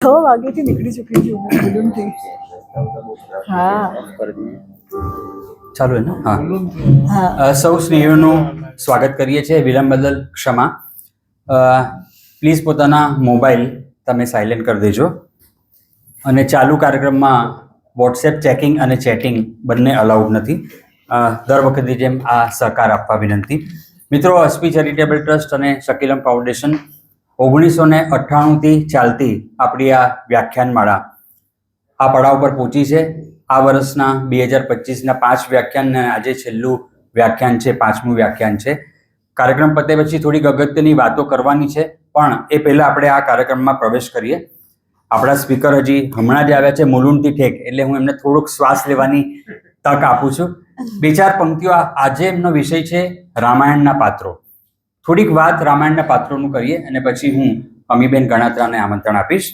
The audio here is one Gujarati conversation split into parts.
6 વાગ્યાથી નીકળી ચૂકી છું હું બલૂનથી. હા ચાલુ ને? હા. સૌ સ્નેહીઓનું સ્વાગત કરીએ છીએ. વિલંબ બદલ ક્ષમા. પ્લીઝ પોતાના મોબાઈલ તમે સાયલેન્ટ કરી દેજો અને ચાલુ કાર્યક્રમમાં વોટ્સએપ ચેકિંગ અને ચેટિંગ બંને અલાઉડ નથી. દર વખતે જેમ આ સહકાર આપવા વિનંતી. મિત્રો, અસ્પી ચેરિટેબલ ટ્રસ્ટ અને શકીલમ ફાઉન્ડેશન 1998થી ચાલતી આપણી આ વ્યાખ્યાનમાળા આ પડાવ પર પહોંચી છે. આ વર્ષના 2025ના 5 વ્યાખ્યાન અને આજે છેલ્લું વ્યાખ્યાન છે, 5મું વ્યાખ્યાન છે. કાર્યક્રમ પતે પછી થોડીક અગત્યની વાતો કરવાની છે, પણ એ પહેલાં આપણે આ કાર્યક્રમમાં પ્રવેશ કરીએ. આપણા સ્પીકર હજી હમણાં જ આવ્યા છે મુલુંડથી ઠેક, એટલે હું એમને થોડુંક શ્વાસ લેવાની તક આપું છું. 2-4 પંક્તિઓ. આજે એમનો વિષય છે રામાયણના પાત્રો. થોડીક વાત રામાયણના પાત્રોનું કરીએ અને પછી હું અમીબેન ગણાત્રાને આમંત્રણ આપીશ.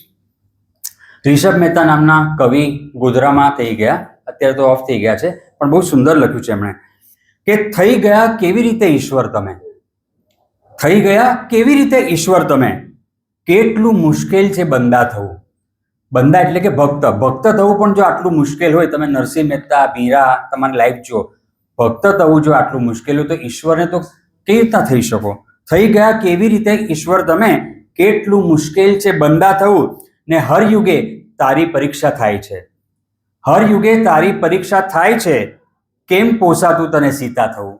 ઋષભ મહેતા નામના કવિ ગોધરામાં થઈ ગયા, અત્યારે તો ઓફ થઈ ગયા છે, પણ બહુ સુંદર લખ્યું છે એમણે કે થઈ ગયા કેવી રીતે ઈશ્વર તમે, થઈ ગયા કેવી રીતે ઈશ્વર તમે, કેટલું મુશ્કેલ છે બંદા થવું. બંદા એટલે કે ભક્ત. ભક્ત થવું પણ જો આટલું મુશ્કેલ હોય, તમે નરસિંહ મહેતા, બીરા, તમારી લાઈફ જો ભક્ત થવું જો આટલું મુશ્કેલ હોય, તો ઈશ્વરને તો કેવી રીતના થઈ શકો. થઈ ગયા કેવી રીતે ઈશ્વર તમે, કેટલું મુશ્કેલ છે બંદા થવું, ને હર યુગે તારી પરીક્ષા થાય છે. હર યુગે તારી પરીક્ષા થાય છે, કેમ પોસાતું તને સીતા થવું.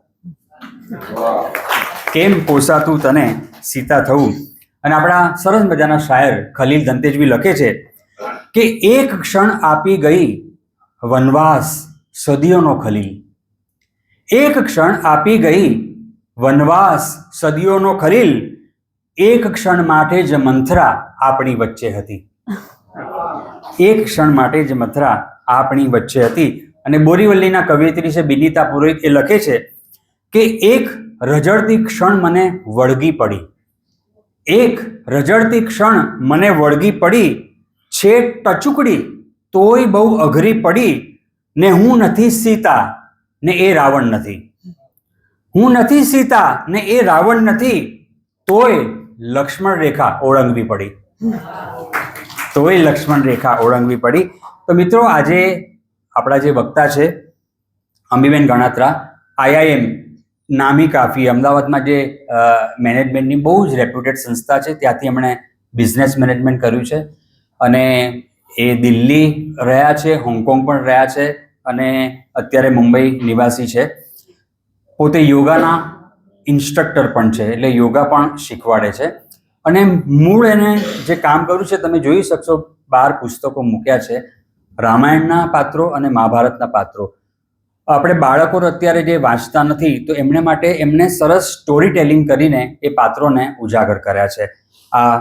કેમ પોસાતું તને સીતા થવું. અને આપણા સરસ મજાના શાયર ખલીલ ધનતેજવી લખે છે કે એક ક્ષણ આપી ગઈ વનવાસ સદીઓનો ખલીલ. એક ક્ષણ આપી ગઈ વનવાસ સદીઓનો ખલીલ, એક ક્ષણ માટે જ મંથરા આપણી વચ્ચે હતી. એક ક્ષણ માટે જ મથરા આપણી વચ્ચે હતી. અને બોરીવલ્લીના કવિયત્રી છે બિનિતા પુરોહિત, એ લખે છે કે એક રજળતી ક્ષણ મને વળગી પડી, એક રજળતી ક્ષણ મને વળગી પડી, છે ટચુકડી તોય બહુ અઘરી પડી, ને હું નથી સીતા ને એ રાવણ નથી. હું નથી સીતા ને એ રાવણ નથી, તોય લક્ષ્મણ રેખા ઓળંગવી પડી. તોય લક્ષ્મણ રેખા ઓળંગવી પડી. તો મિત્રો, આજે આપણા જે વક્તા છે અમીબેન ગણાત્રા, IIM નામી કાફી અમદાવાદમાં જે મેનેજમેન્ટની બહુ જ રેપ્યુટેડ સંસ્થા છે, ત્યાંથી એમણે બિઝનેસ મેનેજમેન્ટ કર્યું છે અને એ દિલ્હી રહ્યા છે, હોંગકોંગ પણ રહ્યા છે અને અત્યારે મુંબઈ નિવાસી છે. પોતે યોગાના ઇન્સ્ટ્રક્ટર પણ છે, એટલે યોગા પણ શીખવાડે છે. અને મૂળ એને જે કામ કર્યું છે તમે જોઈ શકશો, 12 પુસ્તકો મૂક્યા છે, રામાયણના પાત્રો અને મહાભારતના પાત્રો. આપણે બાળકો અત્યારે જે વાંચતા નથી, તો એમને માટે એમને સરસ સ્ટોરી ટેલિંગ કરીને એ પાત્રોને ઉજાગર કર્યા છે. આ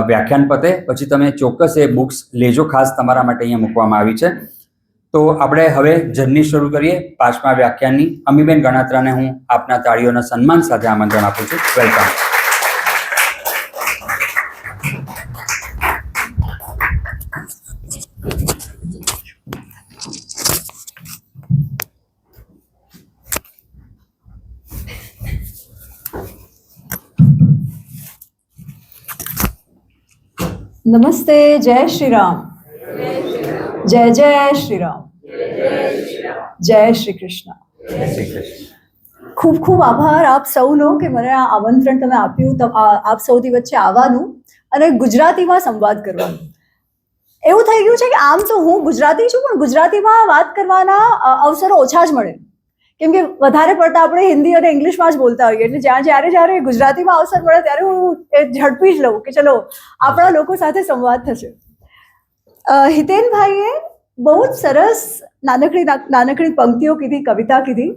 વ્યાખ્યાન પતે પછી તમે ચોક્કસ એ બુક્સ લેજો, ખાસ તમારા માટે અહીંયા મૂકવામાં આવી છે. તો આપણે હવે જર્ની શરૂ કરીએ 5મા વ્યાખ્યાનની. અમીબેન ગણાત્રાને હું આપના તાળીઓના સન્માન સાથે આમંત્રણ આપું છું. વેલકમ. નમસ્તે. જય શ્રી રામ. જય જય શ્રી રામ. જય શ્રી કૃષ્ણ. ખૂબ ખૂબ આભાર આપ સૌનો કે મને આ આમંત્રણ તમે આપ્યું, આપ સૌથી વચ્ચે આવવાનું અને ગુજરાતીમાં સંવાદ કરવાનું. એવું થઈ ગયું છે કે આમ તો હું ગુજરાતી છું, પણ ગુજરાતીમાં વાત કરવાના અવસરો ઓછા જ મળે, કેમ કે વધારે પડતા આપણે હિન્દી અને ઇંગ્લિશમાં જ બોલતા હોઈએ. એટલે જ્યારે ગુજરાતીમાં અવસર મળે ત્યારે હું એ ઝડપી જ લઉં કે ચલો આપણા લોકો સાથે સંવાદ થશે. હિતેનભાઈએ બહુ જ સરસ નાનકડી પંક્તિઓ કીધી, કવિતા કીધી,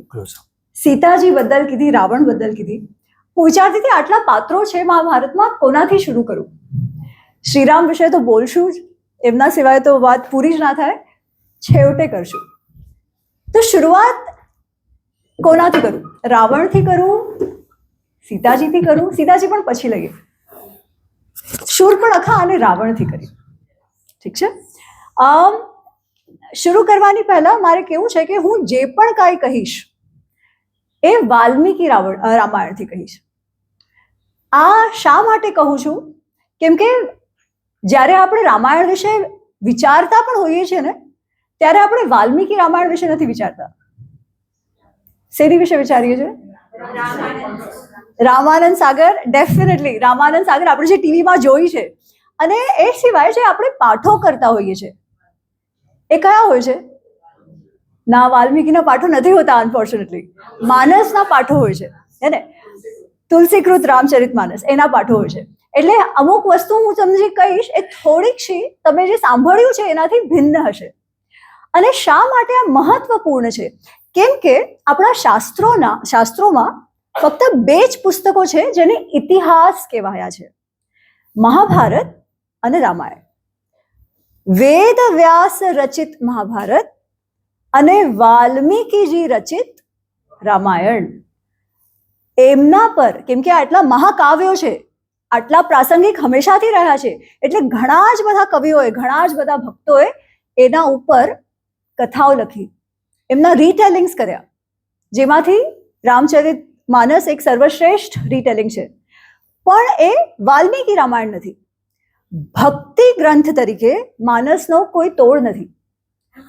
સીતાજી બદલ કીધી, રાવણ બદલ કીધી. હું વિચારતી હતી આટલા પાત્રો છે મહાભારતમાં, કોનાથી શરૂ કરું. શ્રીરામ વિશે તો બોલશું જ, એમના સિવાય તો વાત પૂરી જ ના થાય, છેવટે કરશું. તો શરૂઆત કોનાથી કરું? રાવણથી કરું, સીતાજીથી કરું? સીતાજી પણ પછી લઈએ. શૂર્પણખા અને રાવણથી કરી. ઠીક છે. શરૂ કરવાની પહેલા મારે કેવું છે કે હું જે પણ કાંઈ કહીશ એ વાલ્મીકી રામાયણથી કહીશ. આ શા માટે કહું છું? કેમ કે જ્યારે આપણે રામાયણ વિશે વિચારતા પણ હોઈએ છીએ ને, ત્યારે આપણે વાલ્મીકી રામાયણ વિશે નથી વિચારતા. શેની વિશે વિચારીએ છીએ? રામાનંદ સાગર. ડેફિનેટલી રામાનંદ સાગર આપણે જે ટીવીમાં જોઈ છે, અને એ સિવાય જે આપણે પાઠો કરતા હોઈએ છીએ એ કયા હોય છે? ના, વાલ્મીકીના પાઠો નથી હોતા અનફોર્ચ્યુનેટલી. માનસના પાઠો હોય છે, હે ને? તુલસીકૃત રામચરિત માનસ, એના પાઠો હોય છે. એટલે અમુક વસ્તુ હું તમને જે કહીશ એ થોડીક છે, તમે જે સાંભળ્યું છે એનાથી ભિન્ન હશે. અને શા માટે આ મહત્વપૂર્ણ છે? કેમ કે આપણા શાસ્ત્રોમાં ફક્ત 2 જ પુસ્તકો છે જેને ઇતિહાસ કહેવાયા છે: મહાભારત અને રામાયણ. વેદ વ્યાસ રચિત મહાભારત અને વાલ્મીકીજી રચિત રામાયણ. એમના પર, કેમ કે આટલા મહાકાવ્યો છે, આટલા પ્રાસંગિક હંમેશાથી રહ્યા છે, એટલે ઘણા જ બધા કવિઓએ, ઘણા જ બધા ભક્તોએ એના ઉપર કથાઓ લખી, એમના રીટેલિંગ્સ કર્યા, જેમાંથી રામચરિત માનસ એક સર્વશ્રેષ્ઠ રીટેલિંગ છે. પણ એ વાલ્મીકી રામાયણ નથી. ભક્તિ ગ્રંથ તરીકે માનસનો કોઈ તોડ નથી,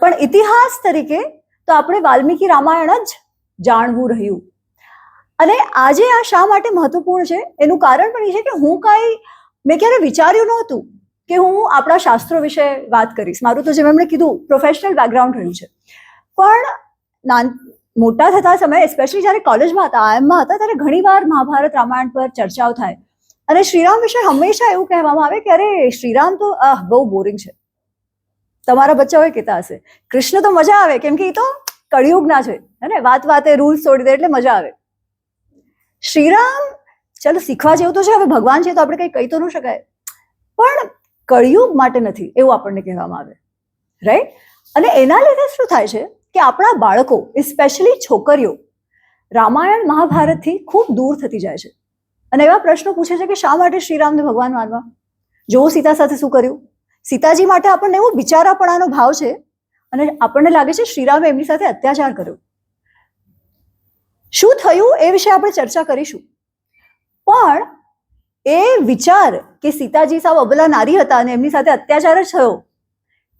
પણ ઇતિહાસ તરીકે તો આપણે વાલ્મીકી રામાયણ જ જાણવું રહ્યું. અને આજે આ શા માટે મહત્વપૂર્ણ છે એનું કારણ પણ એ છે કે મેં ક્યારે વિચાર્યું નહોતું કે હું આપણા શાસ્ત્રો વિશે વાત કરીશ. મારું તો જેમ એમણે કીધું પ્રોફેશનલ બેકગ્રાઉન્ડ રહ્યું છે, પણ મોટા થતા સમયે, સ્પેશિયલી જ્યારે કોલેજમાં હતા, આઈએમમાં હતા, ત્યારે ઘણીવાર મહાભારત રામાયણ પર ચર્ચાઓ થાય, અને શ્રીરામ વિશે હંમેશા એવું કહેવામાં આવે કે અરે શ્રીરામ તો બહુ બોરિંગ છે. તમારા બચ્ચાઓએ કહેતા હશે કૃષ્ણ તો મજા આવે, કેમ કે એ તો કળિયુગના છે, હે ને? વાત વાતે રૂલ્સ છોડી દે એટલે મજા આવે. શ્રીરામ ચાલો શીખવા જેવું તો છે, હવે ભગવાન છે તો આપણે કંઈ કહી તો ન શકાય, પણ કળિયુગ માટે નથી એવું આપણને કહેવામાં આવે, રાઈટ? અને એના લીધે શું થાય છે કે આપણા બાળકો, સ્પેશિયલી છોકરીઓ, રામાયણ મહાભારતથી ખૂબ દૂર થતી જાય છે, અને એવા પ્રશ્નો પૂછે છે કે શા માટે શ્રીરામને ભગવાન માનવા? જો સીતા સાથે શું કર્યું? સીતાજી માટે આપણને એવો બિચારાપણાનો ભાવ છે, અને આપણને લાગે છે શ્રીરામે એમની સાથે અત્યાચાર કર્યો. શું થયું એ વિશે આપણે ચર્ચા કરીશું, પણ એ વિચાર કે સીતાજી સાવ અબલા નારી હતા અને એમની સાથે અત્યાચાર જ થયો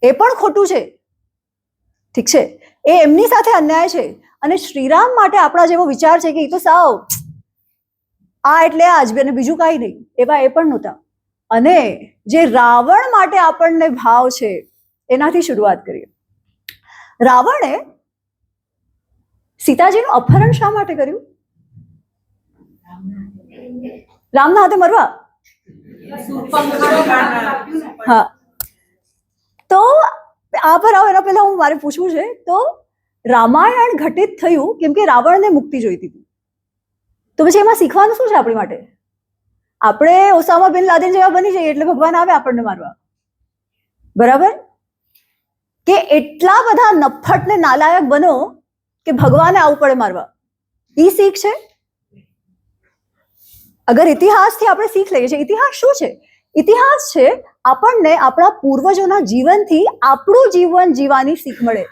એ પણ ખોટું છે. ઠીક છે, એ એમની સાથે અન્યાય છે, અને શ્રીરામ માટે આપણા જેવો વિચાર છે કે એ તો સાવ એટલે આ જ, અને બીજું કાંઈ નહીં, એવા એ પણ નહોતા. અને જે રાવણ માટે આપણને ભાવ છે એનાથી શરૂઆત કરીએ. રાવણે સીતાજીનું અપહરણ શા માટે કર્યું? રામના હાથે મરવા. હા, તો આ પર આવો એના પહેલા મારે પૂછવું છે, તો રામાયણ ઘટિત થયું કેમ કે રાવણને મુક્તિ જોઈતી હતી, તો પછી એમાં શીખવાનું શું છે આપણી માટે? આપણે ઓસામા બિન લાદેન જેવા બની જઈએ એટલે ભગવાન આવે આપણને મારવા, બરાબર? કે એટલા બધા નફ્ફટ ને નાલાયક બનો કે ભગવાને આવવું પડે મારવા. ઈ શીખ છે? અગર ઇતિહાસથી આપણે શીખ લઈએ છીએ, ઇતિહાસ શું છે? ઇતિહાસ છે આપણને આપણા પૂર્વજોના જીવનથી આપણું જીવન જીવવાની શીખ મળે.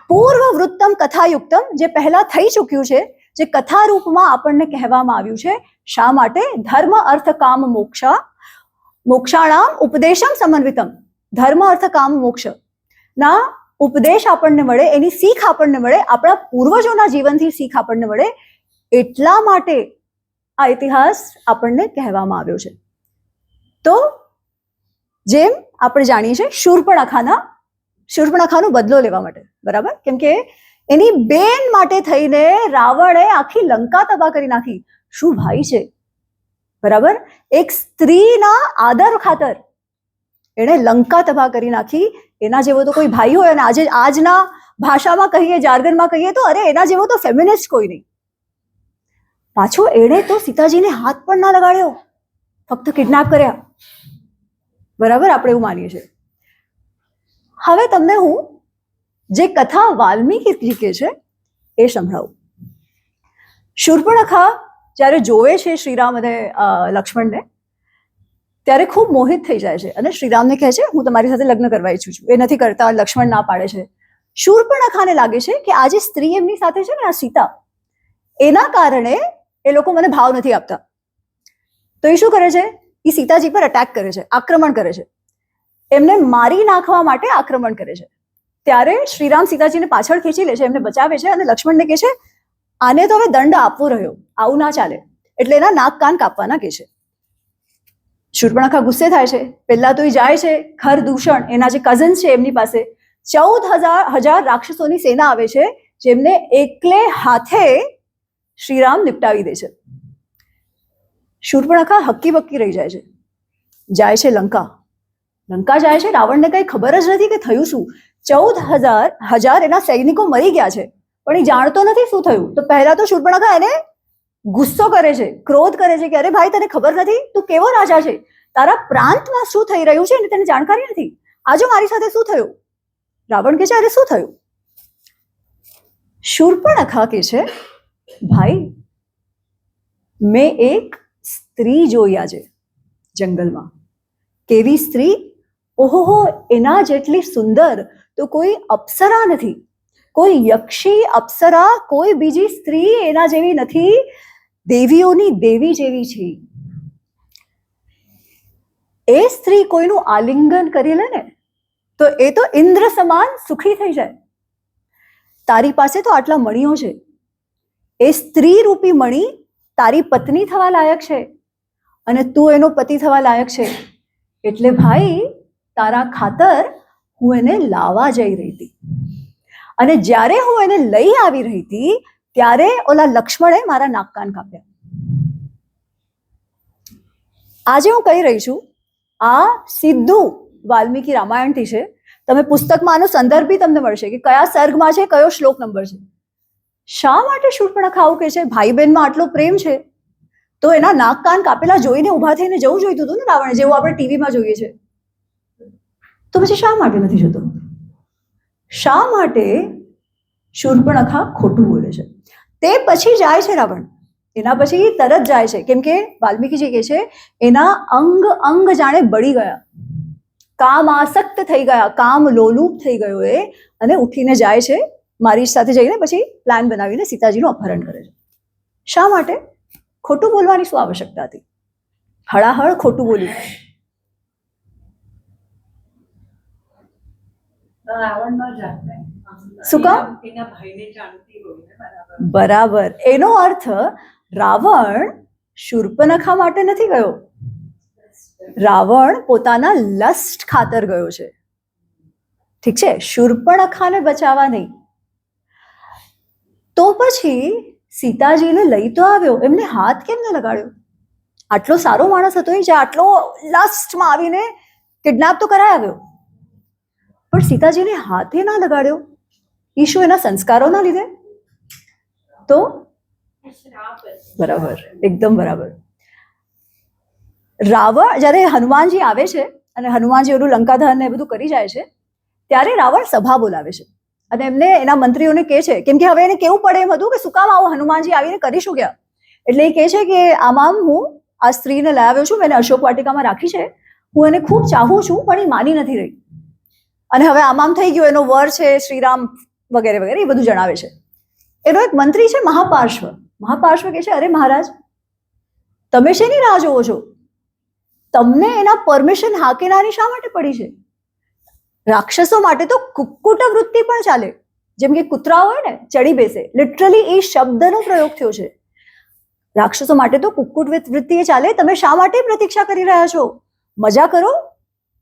પૂર્વ વૃત્તમ કથાયુક્તમ, જે પહેલા થઈ ચૂક્યું છે, જે કથા રૂપમાં આપણને કહેવામાં આવ્યું છે. શા માટે? ધર્મ અર્થ કામ મોક્ષાણામ ઉપદેશમ સમન્વિતમ. ધર્મ અર્થ કામ મોક્ષ ના ઉપદેશ આપણને મળે, એની શીખ આપણને મળે, આપણા પૂર્વજોના જીવનથી શીખ આપણને મળે, એટલા માટે આ ઇતિહાસ આપણને કહેવામાં આવ્યો છે. તો જેમ આપણે જાણીએ છીએ, શૂર્પણખાનો બદલો લેવા માટે, બરાબર? કેમ કે એની બેન માટે થઈને રાવણે આખી લંકા તબાહ કરી નાખી. શું ભાઈ છે, બરાબર? એક સ્ત્રીના આદર ખાતર એણે લંકા તબાહ કરી નાખી. એના જેવો તો કોઈ ભાઈ હોય, અને આજના ભાષામાં કહીએ, જાર્ગનમાં કહીએ તો અરે એના જેવો તો ફેમિનિસ્ટ કોઈ નહીં. પાછો એણે તો સીતાજીને હાથ પણ ના લગાડ્યો, ફક્ત કિડનેપ કર્યા, બરાબર? આપણે એવું માનીએ છીએ. હવે તમને હું જે કથા વાલ્મીકી કહે છે એ સંભળાવું. શૂર્પણખા જ્યારે જોવે છે શ્રીરામ અને લક્ષ્મણને, ત્યારે ખૂબ મોહિત થઈ જાય છે, અને શ્રીરામને કહે છે હું તમારી સાથે લગ્ન કરવા ઈચ્છું છું. એ નથી કરતા, લક્ષ્મણ ના પાડે છે. શૂર્પણખાને લાગે છે કે આ જે સ્ત્રી એમની સાથે છે ને, આ સીતા, એના કારણે એ લોકો મને ભાવ નથી આપતા. તો એ શું કરે છે? એ સીતાજી પર અટેક કરે છે, આક્રમણ કરે છે. એમને મારી નાખવા માટે આક્રમણ કરે છે. ત્યારે શ્રીરામ સીતાજીને પાછળ ખેંચી લે છે, એમને બચાવે છે અને લક્ષ્મણને કહે છે આને તો હવે દંડ આપવો રહ્યો, આવું ના ચાલે, એટલે એના નાક કાન કાપવાના કહે છે. શૂર્પણખા ગુસ્સે થાય છે. પહેલા તો એ જાય છે ખરદૂષણ, એના જે કઝન્સ છે એમની પાસે. 14,000 રાક્ષસોની સેના આવે છે, જેમને એકલે હાથે શ્રીરામ નિપટાવી દે છે. શૂર્પણખા હક્કી બક્કી રહી જાય છે. જાય છે લંકા જાય છે. રાવણને કઈ ખબર જ નથી કે થયું શું. 14,000 એના સૈનિકો મરી ગયા છે, પણ એ જાણતો નથી શું થયું. તો પહેલા તો શૂર્પણખા એને ગુસ્સો કરે છે, ક્રોધ કરે છે કે અરે ભાઈ, તને ખબર નથી, તું કેવો રાજા છે, તારા પ્રાંતમાં શું થઈ રહ્યું છે એને તને જાણકારી નથી, આજો મારી સાથે શું થયું. રાવણ કહે છે અરે શું થયું. શૂર્પણખા કહે છે ભાઈ, મેં એક સ્ત્રી જોઈ આજે જંગલમાં. કેવી સ્ત્રી? ઓહો, એના જેટલી સુંદર તો કોઈ અપ્સરા નથી, કોઈ યક્ષી અપ્સરા, કોઈ બીજી સ્ત્રી એના જેવી નથી, દેવીઓની દેવી જેવી છે. એ સ્ત્રી કોઈનું આલિંગન કરી લે ને તો એ તો ઇન્દ્ર સમાન સુખી થઈ જાય. તારી પાસે તો આટલા મણીઓ છે, એ સ્ત્રી રૂપી મણી તારી પત્ની થવા લાયક છે અને તું એનો પતિ થવા લાયક છે. એટલે ભાઈ, તારા ખાતર હું એને લાવવા જઈ રહી હતી, અને જ્યારે હું એને લઈ આવી રહી હતી ત્યારે ઓલા લક્ષ્મણે મારા નાક કાન કાપ્યા. આજે હું કહી રહી છું, આ સીધું વાલ્મીકી રામાયણથી છે. તમે પુસ્તકમાં આનો સંદર્ભ બી તમને મળશે કે કયા સર્ગમાં છે, કયો શ્લોક નંબર છે. શા માટે શૂર્પણખા આવું કહે છે? ભાઈ બહેનમાં આટલો પ્રેમ છે તો એના નાક કાન કાપેલા જોઈને ઊભા થઈને જવું જોઈતું હતું ને રાવણે, જેવું આપણે ટીવીમાં જોઈએ છે. તો પછી શા માટે નથી જતો? શા માટે શૂર્પણખા ખોટું બોલે છે? તે પછી જાય છે રાવણ, એના પછી તરત જાય છે, કેમ કે વાલ્મીકીજી કહે છે એના અંગ અંગ જાણે બળી ગયા, કામ આસક્ત થઈ ગયા, કામ લોલુપ થઈ ગયો એ, અને ઉઠીને જાય છે. મારી સાથે જઈને પછી પ્લાન બનાવીને સીતાજીનું અપહરણ કરે છે. શા માટે? ખોટું બોલવાની શું આવશ્યકતા હતી? હળાહળ ખોટું બોલ્યું. શું કામ? બરાબર. એનો અર્થ રાવણ શૂર્પણખા માટે નથી ગયો, રાવણ પોતાના લસ્ટ ખાતર ગયો છે. ઠીક છે, શૂર્પણખાને બચાવવા નહીં. તો પછી સીતાજીને લઈ તો આવ્યો, એમને હાથ કેમ ન લગાડ્યો? આટલો સારો માણસ હતો એ, જે આટલો લાસ્ટમાં આવીને કિડનેપ તો કરાય આવ્યો, પણ સીતાજીને હાથે ના લગાડ્યો. ઈ શું એના સંસ્કારોના લીધે? તો બરાબર, એકદમ બરાબર. રાવણ જ્યારે હનુમાનજી આવે છે અને હનુમાનજી ઓલું લંકાદહન ને બધું કરી જાય છે, ત્યારે રાવણ સભા બોલાવે છે અને એમને એના મંત્રીઓને કહે છે, કેમ કે હવે એને કેવું પડે એમ હતું કે શું કામ આવો હનુમાનજી આવીને કરી શું ગયા. એટલે એ કહે છે કે આમાં હું આ સ્ત્રીને લાવ્યો છું, મેં અશોક વાટિકામાં રાખી છે, હું એને ખૂબ ચાહું છું, પણ એ માની નથી રહી, અને હવે આમ થઈ ગયું, એનો વર છે શ્રીરામ વગેરે વગેરે, એ બધું જણાવે છે. એનો એક મંત્રી છે મહાપાર્શ્વ. મહાપાર્શ્વ કહે છે અરે મહારાજ, તમે શેની રાહ જોવો છો? તમને એના પરમિશન હાકેનાની શા માટે પડી છે? રાક્ષસો માટે તો કુક્કુટ વૃત્તિ પણ ચાલે, જેમ કે કૂતરા હોય ને ચડી બેસે, લિટરલી એ શબ્દનો પ્રયોગ થયો છે. રાક્ષસો માટે તો કુક્કુટ વૃત્તિ એ ચાલે. તમે શા માટે પ્રતીક્ષા કરી રહ્યા છો? મજા કરો,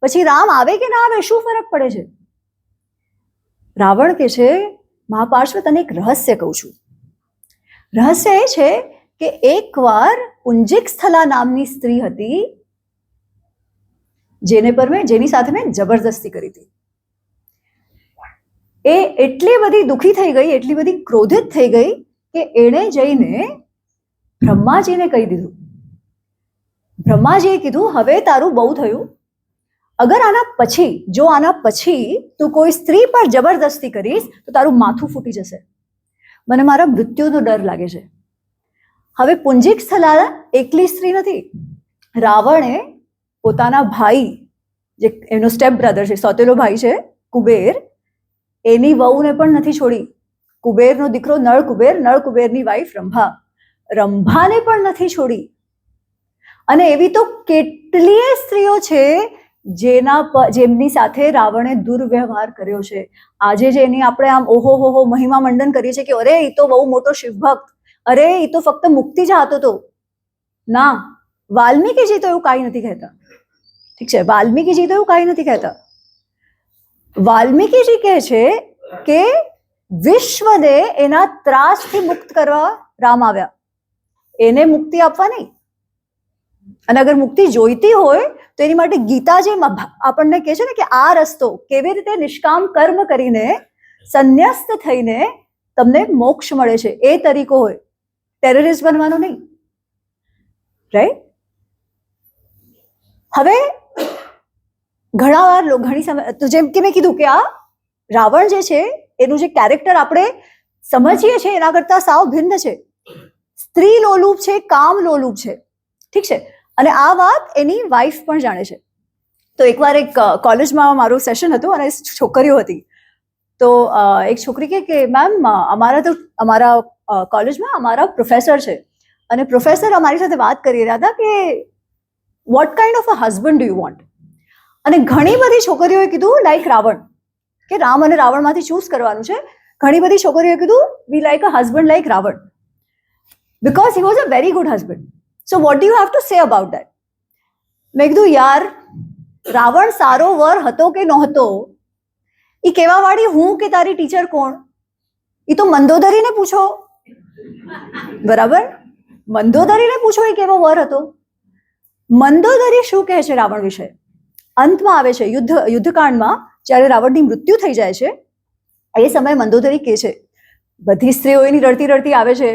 પછી રામ આવે કે ના આવે શું ફરક પડે છે? રાવણ કે છે મહાપાર્શ્વ, તને એક રહસ્ય કહું છું. રહસ્ય એ છે કે એકવાર પુંજિક સ્થલા નામની સ્ત્રી હતી, જેની સાથે મેં જબરદસ્તી કરી હતી. એ એટલી બધી દુખી થઈ ગઈ, એટલી બધી ક્રોધિત થઈ ગઈ કે એણે જઈને બ્રહ્માજીને કહી દીધું. બ્રહ્માજીએ કીધું હવે તારું બહુ થયું, અગર આના પછી તું કોઈ સ્ત્રી પર જબરદસ્તી કરીશ તો તારું માથું ફૂટી જશે, મને મારા મૃત્યુનો ડર લાગે છે. હવે પુંજિક સ્થલા એકલી સ્ત્રી નથી. રાવણે પોતાના ભાઈ, જે એનો સ્ટેપ બ્રધર છે, સોતેલો ભાઈ છે કુબેર, એની વહુને પણ નથી છોડી. કુબેરનો દીકરો નળ કુબેરની વાઈફ રંભાને પણ નથી છોડી. અને એવી તો કેટલીય સ્ત્રીઓ છે જેમની સાથે રાવણે દુર્વ્યવહાર કર્યો છે. આજે જે એની આપણે આમ ઓહો હો મહિમા મંડન કરીએ છીએ કે અરે એ તો બહુ મોટો શિવભક્ત, અરે એ તો ફક્ત મુક્તિ ચાહતો હતો. ના, વાલ્મીકીજી તો એવું કાંઈ નથી કહેતા. ઠીક છે, વાલ્મીકીજી તો એવું કાંઈ નથી કહેતા. વાલ્મીકીજી કહે છે કે વિશ્વને એના ત્રાસથી મુક્ત કરવા રામ આવ્યા, એને મુક્તિ આપવા નહીં. અને અગર મુક્તિ જોઈતી હોય તો એની માટે ગીતા જે આપણને કહે છે ને કે આ રસ્તો કેવી રીતે નિષ્કામ કર્મ કરીને સંન્યસ્ત થઈને તમને મોક્ષ મળે છે એ તરીકો હોય, ટેરરિસ્ટ બનવાનો નહીં. રાઈટ? હવે ઘણી સમય તો જેમ કે મેં કીધું કે આ રાવણ જે છે એનું જે કેરેક્ટર આપણે સમજીએ છીએ એના કરતા સાવ ભિન્ન છે. સ્ત્રી લોલુપ છે, કામ લોલુપ છે. ઠીક છે, અને આ વાત એની વાઈફ પણ જાણે છે. તો એકવાર એક કોલેજમાં મારું સેશન હતું અને છોકરીઓ હતી. તો એક છોકરી કે મેમ અમારા કોલેજમાં અમારા પ્રોફેસર છે અને પ્રોફેસર અમારી સાથે વાત કરી રહ્યા હતા કે what kind of a husband do you want. અને ઘણી બધી છોકરીઓએ કીધું લાઈક રાવણ, કે રામ અને રાવણમાંથી ચૂઝ કરવાનું છે. ઘણી બધી છોકરીઓએ કીધું વી like a husband like Ravan because he was a very good husband. So what do you have to say about that? મેં કીધું યાર, રાવણ સારો વર હતો કે નહોતો એ કહેવા વાળી હું કે તારી ટીચર કોણ? એ તો મંદોદરીને પૂછો. બરાબર, મંદોદરીને પૂછો એ કેવો વર હતો. મંદોદરી શું કહે છે રાવણ વિશે? અંતમાં આવે છે યુદ્ધકાંડમાં જ્યારે રાવણની મૃત્યુ થઈ જાય છે એ સમયે મંદોદરી કહે છે, બધી સ્ત્રીઓ એની રડતી રડતી આવે છે,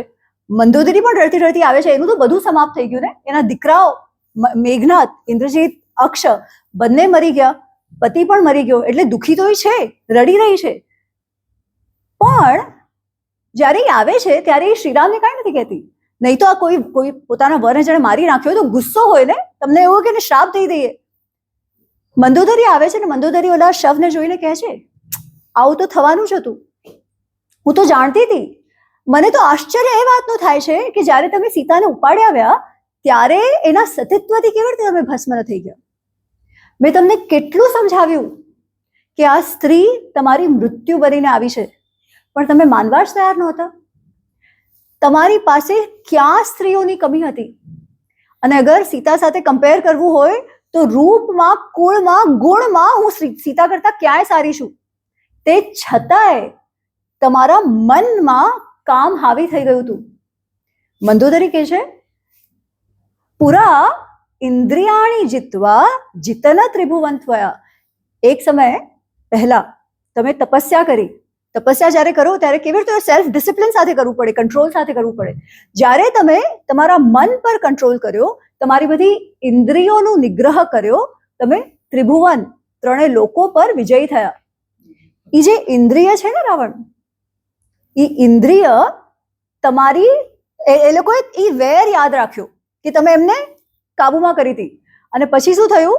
મંદોદરી પણ રડતી રડતી આવે છે, એનું તો બધું સમાપ્ત થઈ ગયું ને. એના દીકરાઓ મેઘનાદ, ઇન્દ્રજીત, અક્ષ બંને મરી ગયા, પતિ પણ મરી ગયો, એટલે દુઃખી તો છે, રડી રહી છે. પણ જ્યારે એ આવે છે ત્યારે એ શ્રીરામને કાંઈ નથી કહેતી. નહીં તો આ કોઈ પોતાના વરને જાણે મારી નાખ્યો તો ગુસ્સો હોય ને, તમને એવું કે શ્રાપ દઈ દઈએ. મંદોદરી આવે છે ને મંદોદરી ઓલા શવને જોઈને કહે છે આવું તો થવાનું જ હતું, હું તો જાણતી હતી. મને તો આશ્ચર્ય એ વાતનું થાય છે કે જ્યારે તમે સીતાને ઉપાડી આવ્યા ત્યારે એના સતીત્વથી કેવી રીતે તમે ભસ્મ થઈ ગયા. મેં તમને કેટલું સમજાવ્યું કે આ સ્ત્રી તમારી મૃત્યુ બનીને આવી છે, પણ તમે માનવા જ તૈયાર નહોતા. તમારી પાસે ક્યાં સ્ત્રીઓની કમી હતી? અને અગર સીતા સાથે કમ્પેર કરવું હોય તો રૂપમાં, કુળમાં, ગુણમાં હું સીતા કરતા ક્યાંય સારી છું. તે છતાંય તમારા મનમાં કામ હાવી થઈ ગયું હતું. મંદોદરી કહે છે પુરા ઇન્દ્રિયાણી જીતવા જીતન ત્રિભુવન થયા. એક સમય પહેલા તમે તપસ્યા કરી. તપસ્યા જ્યારે કરો ત્યારે કેવી રીતે સેલ્ફ ડિસિપ્લિન સાથે કરવું પડે, કંટ્રોલ સાથે કરવું પડે. જ્યારે તમે તમારા મન પર કંટ્રોલ કર્યો, તમારી બધી ઇન્દ્રિયોનો નિગ્રહ કર્યો, તમે ત્રિભુવન, ત્રણેય લોકો પર વિજયી થયા. એ જે ઇન્દ્રિય છે ને રાવણ, એ ઇન્દ્રિય તમારી એ લોકોએ એ વેર યાદ રાખ્યો કે તમે એમને કાબુમાં કરી હતી. અને પછી શું થયું?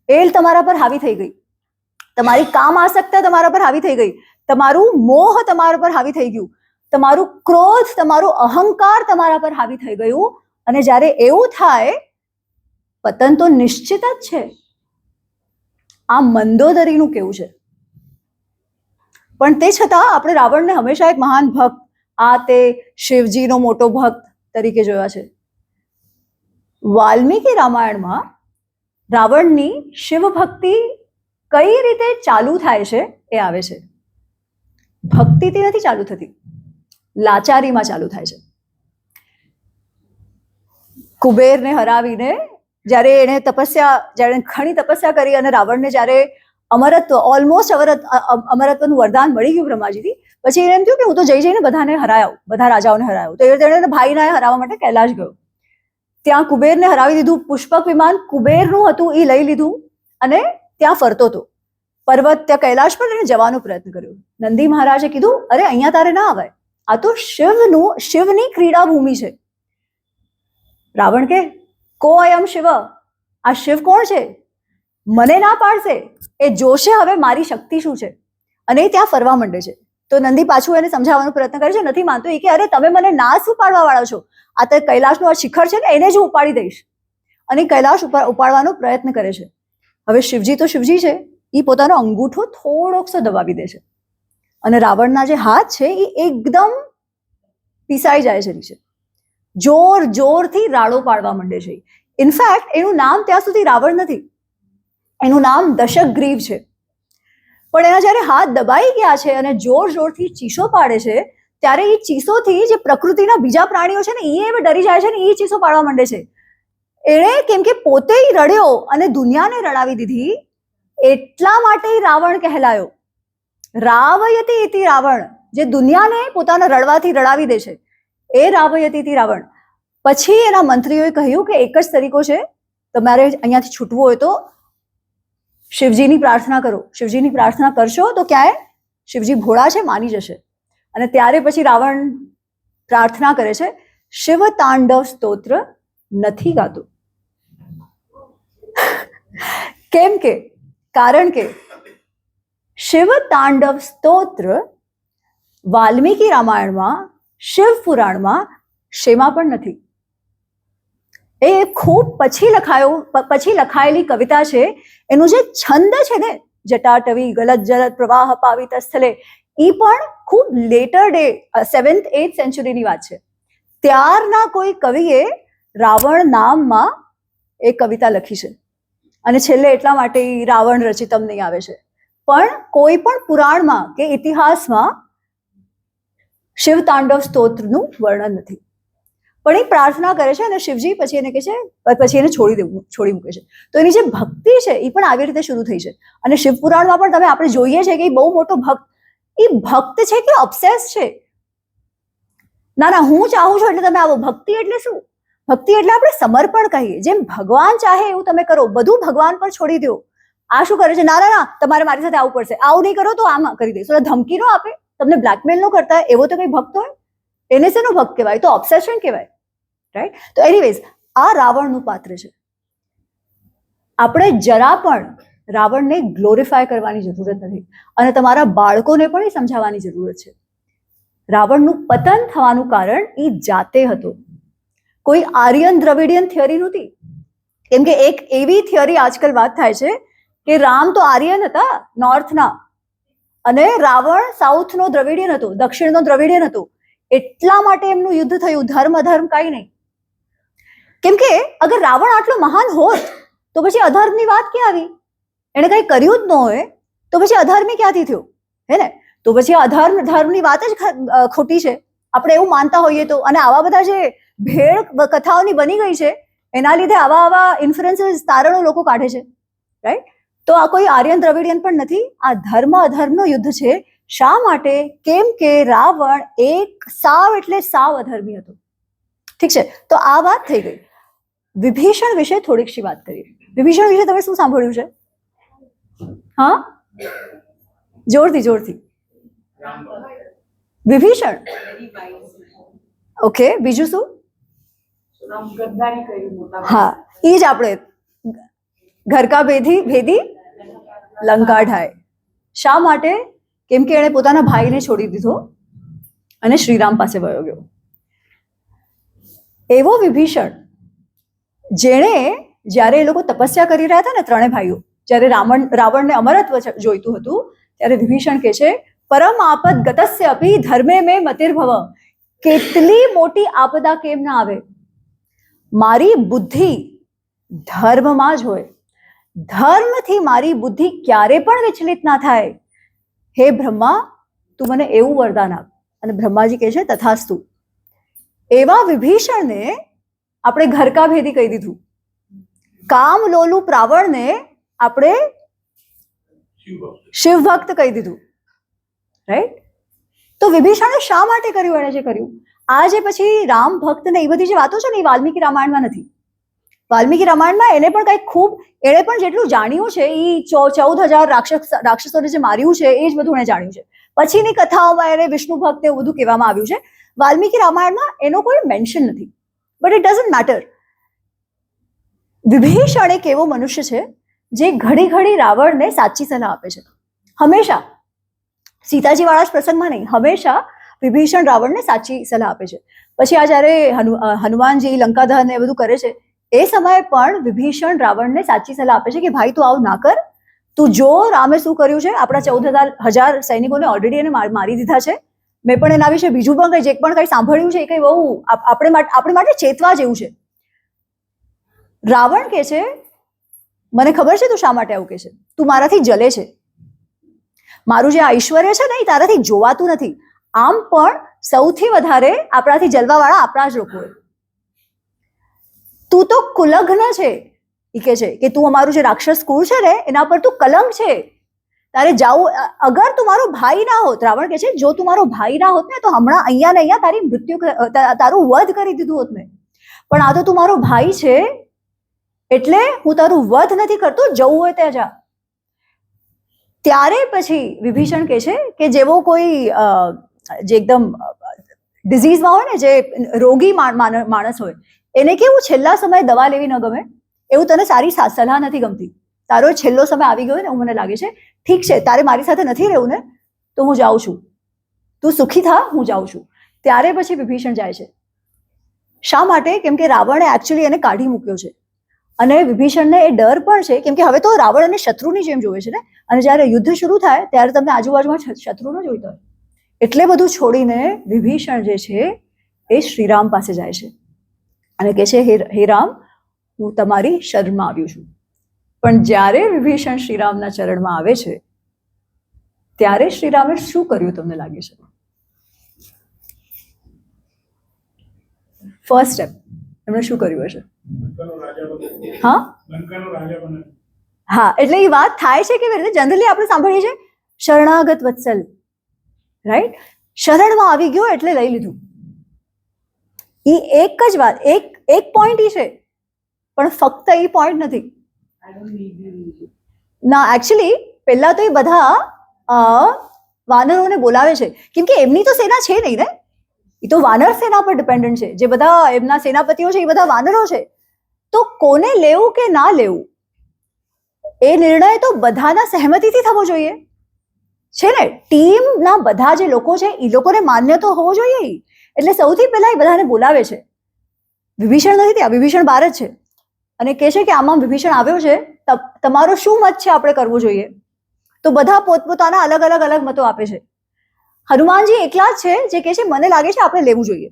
એલ તમારા પર હાવી થઈ ગઈ, તમારી કામ આસક્તતા તમારા પર હાવી થઈ ગઈ, તમારું મોહ તમારા પર હાવી થઈ ગયું, તમારું ક્રોધ, તમારું અહંકાર તમારા પર હાવી થઈ ગયું. અને જ્યારે એવું થાય પતન તો નિશ્ચિત જ છે. આ મંદોદરીનું કેવું છે. પણ તે છતાં આપણે રાવણને હંમેશા એક મહાન ભક્ત, આ તે શિવજીનો મોટો ભક્ત તરીકે જોયા છે. વાલ્મીકી રામાયણમાં રાવણની શિવ ભક્તિ કઈ રીતે ચાલુ થાય છે એ આવે છે. ભક્તિથી નથી ચાલુ થતી, લાચારીમાં ચાલુ થાય છે. કુબેરને હરાવીને જ્યારે એણે ઘણી તપસ્યા કરી અને રાવણને જ્યારે અમરત્વ, ઓલમોસ્ટ અમરત્વનું વરદાન મળી ગયું બ્રહ્માજીથી, પછી એને એમ થયું કે હું તો જઈને બધાને હરાયો, બધા રાજાઓને હરાયો. તો એ રીતે ભાઈને હરાવવા માટે કૈલાશ ગયો. ત્યાં કુબેરને હરાવી દીધું. પુષ્પક વિમાન કુબેરનું હતું, એ લઈ લીધું અને ત્યાં ફરતો હતો. પર્વત ત્યાં કૈલાશ પર એને જવાનો પ્રયત્ન કર્યો. નંદી મહારાજે કીધું અરે અહીંયા તારે ના આવાય, આ તો શિવની ક્રીડા ભૂમિ છે. રાવણ કે કો અયમ શિવ, આ શિવ કોણ છે? મને ના પાડશે, એ જોશે હવે મારી શક્તિ શું છે. અને એ ત્યાં ફરવા માંડે છે. તો નંદી પાછું એને સમજાવવાનો પ્રયત્ન કરે છે, નથી માનતો. એ કે અરે તમે મને નાશ ઉપાડવા વાળા છો, આ તો કૈલાશનું આ શિખર છે ને એને જ હું ઉપાડી દઈશ. અને કૈલાશ ઉપાડવાનો પ્રયત્ન કરે છે. હવે શિવજી તો શિવજી છે, એ પોતાનો અંગૂઠો થોડોક સો દબાવી દે છે અને રાવણના જે હાથ છે એ એકદમ પીસાઈ જાય છે નીચે. જોર જોરથી રાડો પાડવા માંડે છે. ઇનફેક્ટ એનું નામ ત્યાં સુધી રાવણ નથી, એનું નામ દશગ્રીવ છે. પણ એના જ્યારે હાથ દબાઈ ગયા છે અને જોર જોરથી ચીસો પાડે છે, ત્યારે એ ચીસોથી જે પ્રકૃતિના બીજા પ્રાણીઓ છે ને એ હવે ડરી જાય છે ને એ ચીસો પાડવા માંડે છે. એણે કેમ કે પોતે રડ્યો અને દુનિયાને રડાવી દીધી, એટલા માટે રાવણ કહેલાયો. રાવયતી ઇતિ રાવણ, જે દુનિયાને પોતાના રડવાથી રડાવી દે છે, એ રાવયતી ઇતિ રાવણ. પછી એના મંત્રીઓએ કહ્યું કે એક જ તરીકો છે, તમારે અહીંયાથી છૂટવું હોય તો શિવજીની પ્રાર્થના કરો. શિવજીની પ્રાર્થના કરશો તો ક્યાંય શિવજી ભોળા છે, માની જશે. અને ત્યારે પછી રાવણ પ્રાર્થના કરે છે, શિવ તાંડવ સ્તોત્ર નથી ગાતું. કેમ કે કારણ કે શિવ તાંડવ સ્તોત્ર વાલ્મીકી રામાયણમાં, શિવ પુરાણમાં શેમાં પણ નથી. એ ખૂબ પછી લખાયેલી કવિતા છે. એનું જે છંદ છે ને, જટાટવી ગલત જલત પ્રવાહ પાવિત સ્થલે, એ પણ ખૂબ લેટર ડે 7th 8th સેન્ચુરીની વાત છે. ત્યારના કોઈ કવિએ રાવણ નામમાં એ કવિતા લખી છે અને છેલ્લે એટલા માટે રાવણ રચિતમ નહીં આવે છે. પણ કોઈ પણ પુરાણમાં કે ઇતિહાસમાં શિવ તાંડવ સ્તોત્રનું વર્ણન નથી. પણ એ પ્રાર્થના કરે છે અને શિવજી પછી એને કહે છે, પછી એને છોડી મૂકે છે. તો એની જે ભક્તિ છે એ પણ આવી રીતે શરૂ થઈ છે. અને શિવ પુરાણમાં પણ આપણે જોઈએ છે કે એ બહુ મોટો ભક્ત, એ ભક્ત છે કે ઓબ્સેસ છે. ના ના, હું ચાહું છું એટલે તમે આવો. ભક્તિ એટલે શું? ભક્તિ એટલે આપણે સમર્પણ કહીએ. જેમ ભગવાન ચાહે એવું તમે કરો, બધું ભગવાન પર છોડી દો. આ શું કરે છે? ના ના ના, તમારે મારી સાથે આવું પડશે, આવું નહીં કરો તો આમ કરી દઈશ. ધમકી નો આપે, તમને બ્લેકમેલ નો કરતા, એવો તો કઈ ભક્ત હોય? એને શેનો ભક્ત કહેવાય? તો ઓબ્સેશન કહેવાય, રાઈટ? તો એનીવેઝ, આ રાવણનું પાત્ર છે. આપણે જરા પણ રાવણને ગ્લોરીફાય કરવાની જરૂરત નથી અને તમારા બાળકોને પણ એ સમજાવવાની જરૂરત છે. રાવણનું પતન થવાનું કારણ એ જાતે હતો, કોઈ આર્યન દ્રવિડિયન થિયરી નહોતી. કેમ કે એક એવી થિયરી આજકાલ વાત થાય છે કે રામ તો આર્યન હતા નોર્થના અને રાવણ સાઉથનો દ્રવિડિયન હતો, દક્ષિણનો દ્રવિડિયન હતો. એટલા માટે એમનું યુદ્ધ થયું. ધર્મ અધર્મ કાંઈ નહીં. કેમ કે અગર રાવણ આટલો મહાન હોત તો પછી અધર્મની વાત ક્યાં આવી? એને કઈ કર્યું જ ન હોય તો પછી અધર્મી ક્યાંથી થયો? હે ને? તો પછી ધર્મની વાત જ ખોટી છે, આપણે એવું માનતા હોઈએ તો. અને આવા બધા જે ભેળ કથાઓની બની ગઈ છે, એના લીધે આવા ઇન્ફ્લુએન્સીસ, તારણો લોકો કાઢે છે, રાઈટ? તો આ કોઈ આર્યન દ્રવિડિયન પણ નથી. આ ધર્મ અધર્મનો યુદ્ધ છે. શા માટે? કેમ કે રાવણ એક સાવ એટલે સાવ અધર્મી હતો. ઠીક છે, તો આ વાત થઈ ગઈ. વિભીષણ વિશે થોડીક શી વાત કરીએ. વિભીષણ વિશે તમે શું સાંભળ્યું છે? હા, જોરથી. વિભીષણ, ઓકે. બીજું શું? હા, એ જ આપણે ઘર કા ભેદી લંકા ઢાય. શા માટે? કેમ કે એણે પોતાના ભાઈને છોડી દીધો અને શ્રીરામ પાસે વયો ગયો. એવો વિભીષણ, જેણે જ્યારે એ લોકો તપસ્યા કરી રહ્યા હતા ને, ત્રણેય ભાઈઓ, જ્યારે રાવણને અમરત્વ જોઈતું હતું, ત્યારે વિભીષણ કહે છે, પરમ આપદ ગતસ્ય અપી ધર્મે મેં મતિર્ભવ. કેટલી મોટી આપદા કેમ ના આવે, મારી બુદ્ધિ ધર્મમાં જ હોય. ધર્મથી મારી બુદ્ધિ ક્યારે પણ વિચલિત ના થાય. હે બ્રહ્મા, તું મને એવું વરદાન આપ. અને બ્રહ્માજી કહે છે, તથાસ્તુ. એવા વિભીષણને આપણે ઘરકા ભેદી કહી દીધું. કામ લોલુપ રાવણને આપણે શિવ ભક્ત કહી દીધું, રાઈટ? તો વિભીષણે શા માટે કર્યું એણે જે કર્યું? આ જે પછી રામ ભક્ત ને એ બધી જે વાતો છે ને, એ વાલ્મીકી રામાયણમાં નથી. વાલ્મીકી રામાયણમાં એને પણ કંઈક એણે પણ જેટલું જાણ્યું છે, એ 14,000 રાક્ષસોને જે માર્યું છે, એ જ બધું એણે જાણ્યું છે. પછીની કથાઓમાં એને વિષ્ણુ ભક્ત એવું બધું કહેવામાં આવ્યું છે. વાલ્મીકી રામાયણમાં એનો કોઈ મેન્શન નથી, but it doesn't matter. Vibhishan એક એવો મનુષ્ય છે જે ઘડી ઘડી રાવણને સાચી સલાહ આપે છે. હંમેશા, સીતાજી વાળા જ પ્રસંગમાં નહીં, હંમેશા વિભીષણ રાવણને સાચી સલાહ આપે છે. પછી આ જ્યારે હનુમાનજી લંકા દહન ને બધું કરે છે, એ સમયે પણ વિભીષણ રાવણને સાચી સલાહ આપે છે કે ભાઈ તું આવું ના કર, તું જો રામે શું કર્યું છે, આપણા 14,000 સૈનિકોને ઓલરેડી એને મારી દીધા છે, મેં પણ એના વિશે બીજું પણ કંઈ જે પણ કંઈ સાંભળ્યું છે એ કંઈ બહુ આપણે માટે ચેતવા જેવું છે. રાવણ કે છે મને ખબર છે તું શા માટે આવું કે છે, તું મારાથી જલે છે, મારું જે ઐશ્વર્ય છે ને એ તારાથી જોવાતું નથી, આમ પણ સૌથી વધારે આપણાથી જલવાવાળા આપણા જ લોકો, તું તો કુલગ્ન છે, એ કે છે કે તું અમારું જે રાક્ષસ કુળ છે ને એના પર તું કલંક છે, તારે જાવું, અગર તું મારો ભાઈ ના હોત, રાવણ કે છે જો તું મારો ભાઈ ના હોત ને તો હમણાં અહીંયા ને અહીંયા તારું વધ કરી દીધું હોત મેં, પણ આ તો તું મારો ભાઈ છે એટલે હું તારું વધ નથી કરતો, જવું હોય ત્યાં જા. ત્યારે પછી વિભીષણ કે છે કે જેવો કોઈ જે એકદમ ડિઝીઝમાં હોય ને, જે રોગી માણસ હોય એને કેવું છેલ્લા સમયે દવા લેવી ન ગમે, એવું તને સારી સલાહ નથી ગમતી, તારો છેલ્લો સમય આવી ગયો ને એવું મને લાગે છે, ઠીક છે તારે મારી સાથે નથી રહેવું ને તો હું જાઉં છું, તું સુખી થા, હું જાઉં છું. ત્યારે પછી વિભીષણ જાય છે. શા માટે? કેમ કે રાવણે એકચ્યુઅલી એને કાઢી મૂક્યો છે અને વિભીષણને એ ડર પણ છે, કેમ કે હવે તો રાવણ એને શત્રુની જેમ જોવે છે ને, અને જ્યારે યુદ્ધ શરૂ થાય ત્યારે તમને આજુબાજુમાં શત્રુ ન જોઈતા હોય, એટલે બધું છોડીને વિભીષણ જે છે એ શ્રીરામ પાસે જાય છે અને કહે છે હે રામ, હું તમારી શરણમાં આવ્યો છું. પણ જ્યારે વિભીષણ શ્રીરામના ચરણમાં આવે છે ત્યારે શ્રીરામે શું કર્યું તમને લાગે છે? ફર્સ્ટ સ્ટેપ એમણે શું કર્યું હશે? હા, એટલે એ વાત થાય છે કેવી રીતે? જનરલી આપણે સાંભળીએ છીએ શરણાગત વત્સલ, રાઈટ? શરણમાં આવી ગયો એટલે લઈ લીધું. એ એક જ વાત, એક પોઈન્ટ છે, પણ ફક્ત એ પોઈન્ટ નથી ના. એકચ્યુઅલી પહેલા તો એ બધા વાનરોને બોલાવે છે, કેમ કે એમની તો સેના છે નહીં ને, એ તો વાનર સેના પર ડિપેન્ડન્ટ છે, જે બધા એમના સેનાપતિઓ છે એ બધા વાનરો છે. તો કોને લેવું કે ના લેવું એ નિર્ણય તો બધાના સહેમતીથી થવો જોઈએ છે ને. ટીમના બધા જે લોકો છે એ લોકોને માન્ય તો હોવો જોઈએ. એટલે સૌથી પહેલા એ બધાને બોલાવે છે. વિભીષણ નથી ત્યાં, વિભીષણ બહાર જ છે, અને કહે છે કે આમાં વિભીષણ આવ્યો છે, તમારો શું મત છે આપણે કરવું જોઈએ? તો બધા પોતપોતાના અલગ મતો આપે છે. હનુમાનજી એકલા જ છે જે કહે છે મને લાગે છે આપણે લેવું જોઈએ,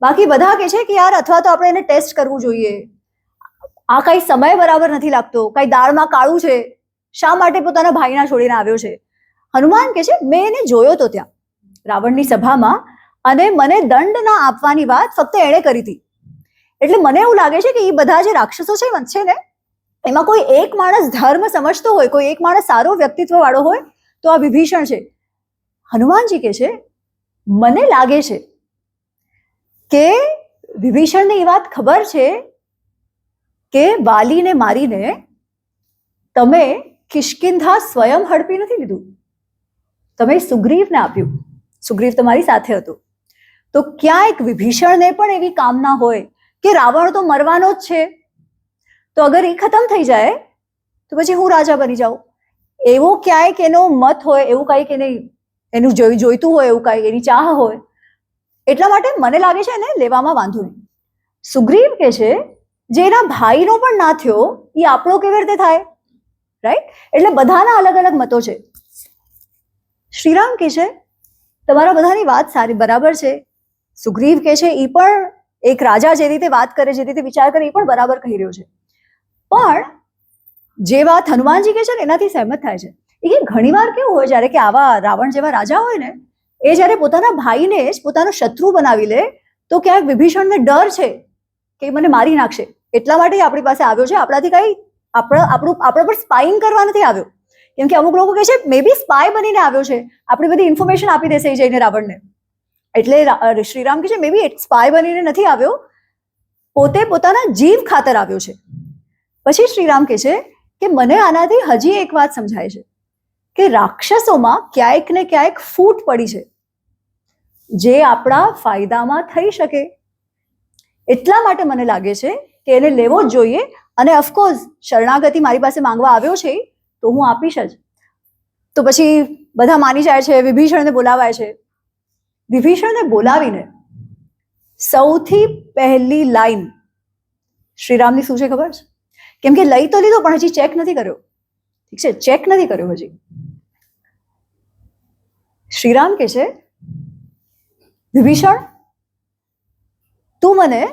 બાકી બધા કહે છે કે યાર અથવા તો આપણે એને ટેસ્ટ કરવું જોઈએ, આ કઈ સમય બરાબર નથી લાગતો, કઈ દાળમાં કાળું છે, શા માટે પોતાના ભાઈના છોડીને આવ્યો છે? હનુમાન કહે છે મેં એને જોયો તો ત્યાં રાવણની સભામાં, અને મને દંડ ના આપવાની વાત ફક્ત એણે કરી હતી, એટલે મને એવું લાગે છે કે એ બધા જે રાક્ષસો છે ને એમાં કોઈ એક માણસ ધર્મ સમજતો હોય, કોઈ એક માણસ સારો વ્યક્તિત્વ વાળો હોય તો આ વિભીષણ છે. હનુમાનજી કહે છે મને લાગે છે કે વિભીષણને એ વાત ખબર છે કે વાલીને મારીને તમે કિષ્કિંધા સ્વયં હડપી નથી લીધું, તમે સુગ્રીવને આપ્યું, સુગ્રીવ તમારી સાથે હતો. તો ક્યાંક વિભીષણને પણ એવી કામના હોય કે રાવણ તો મરવાનો જ છે, તો અગર એ ખતમ થઈ જાય તો પછી હું રાજા બની જાઉં, એવો ક્યાંક એનો મત હોય, એવું કંઈક એને એનું જોઈતું હોય, એવું કંઈક એની ચાહ હોય, એટલા માટે મને લાગે છે એને લેવામાં વાંધો નહીં. સુગ્રીવ કે છે જે એના ભાઈનો પણ ના થયો એ આપણો કેવી રીતે થાય, રાઈટ? એટલે બધાના અલગ મતો છે. શ્રીરામ કે છે તમારા બધાની વાત સારી બરાબર છે. સુગ્રીવ કે છે એ પણ એક રાજા જે રીતે વાત કરે, જે રીતે વિચાર કરે એ પણ બરાબર કહી રહ્યો છે, પણ જે વાત હનુમાનજી કે છે ને એનાથી સહેમત થાય છે. એ ઘણીવાર કેવું હોય જ્યારે કે આવા રાવણ જેવા રાજા હોય ને, એ જ્યારે પોતાના ભાઈને જ પોતાનો શત્રુ બનાવી લે તો ક્યાંક વિભીષણને ડર છે કે મને મારી નાખશે, એટલા માટે આપણી પાસે આવ્યો છે, આપણાથી કઈ આપણા પર સ્પાઇંગ કરવા નથી આવ્યો. કેમ કે અમુક લોકો કહે છે મે બી સ્પાય બનીને આવ્યો છે, આપણી બધી ઇન્ફોર્મેશન આપી દેશે જઈને રાવણને. એટલે શ્રીરામ કહે છે મે બી સ્પાય બનીને નથી આવ્યો, પોતે પોતાના જીવ ખાતર આવ્યો છે. પછી શ્રીરામ કહે છે કે મને આનાથી હજી એક વાત સમજાય છે કે રાક્ષસોમાં ક્યાંક ને ક્યાંક ફૂટ પડી છે જે આપણા ફાયદામાં થઈ શકે, એટલા માટે મને લાગે છે કે એને લેવો જ જોઈએ. અને ઓફકોર્સ શરણાગતિ મારી પાસે માંગવા આવ્યો છે તો હું આપીશ જ. તો પછી બધા માની જાય છે, વિભીષણને બોલાવાય છે. વિભીષણને બોલાવીને સૌથી પહેલી લાઈન શ્રીરામની શું છે ખબર છે? કેમ કે લઈ તો લીધો પણ હજી ચેક નથી કર્યો. ઠીક છે, ચેક નથી કર્યો હજી. શ્રીરામ કે છે, વિભીષણ તું મને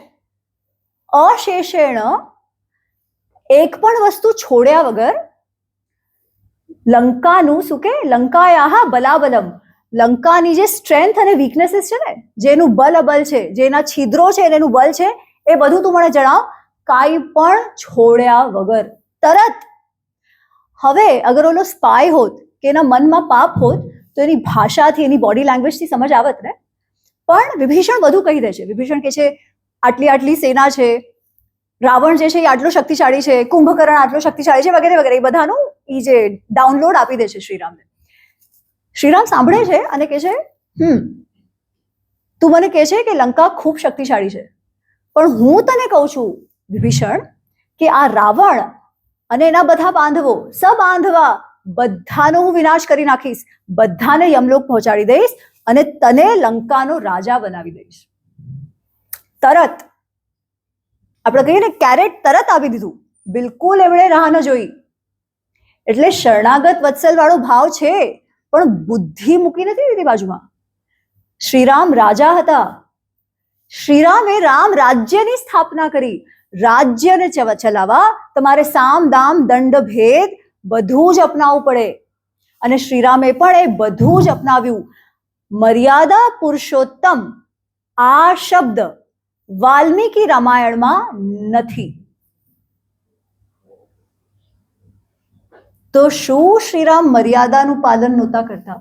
અશેષેણ એક પણ વસ્તુ છોડ્યા વગર લંકાનું શું કે લંકાયાહ બલાબલમ, લંકાની જે સ્ટ્રેન્થ અને વીકનેસીસ છે ને, જેનું બલ અબલ છે, જેના છિદ્રો છે એનું બલ છે, એ બધું તું મને જણાવ, કાંઈ પણ છોડ્યા વગર, તરત. હવે અગર ઓલો સ્પાય હોત કે એના મનમાં પાપ હોત તો એની ભાષાથી એની બોડી લેંગ્વેજથી સમજ આવત ને. પણ વિભીષણ બધું કહી દે છે. વિભીષણ કે છે આટલી આટલી સેના છે, રાવણ જે છે એ આટલો શક્તિશાળી છે, કુંભકર્ણ આટલો શક્તિશાળી છે, વગેરે વગેરે. એ બધાનું એ જે ડાઉનલોડ આપી દે છે શ્રીરામને. શ્રીરામ સાંભળે છે અને કહે છે, તું મને કહે છે કે લંકા ખૂબ શક્તિશાળી છે, પણ હું તને કહું છું વિભીષણ કે આ રાવણ અને એના બધા બાંધવો, સબાંધવા બધાનો હું વિનાશ કરી નાખીશ, બધાને યમલોક પહોંચાડી દઈશ અને તને લંકાનો રાજા બનાવી દઈશ. તરત આપણે કહીએ ને કેરેટ તરત આપી દીધું, બિલકુલ એમણે રાહ ન જોઈ. એટલે શરણાગત વત્સલ વાળો ભાવ છે પણ બુદ્ધિ મૂકી નથી દીધી બાજુમાં. શ્રીરામ રાજા હતા. શ્રીરામે રામ રાજ્યની સ્થાપના કરી. રાજ્યને ચલાવવા તમારે સામ દામ દંડ ભેદ બધું જ અપનાવવું પડે અને શ્રીરામે પણ એ બધું જ અપનાવ્યું. મર્યાદા પુરુષોત્તમ આ શબ્દ વાલ્મીકી રામાયણમાં નથી. તો શું શ્રીરામ મર્યાદાનું પાલન નહોતા કરતા?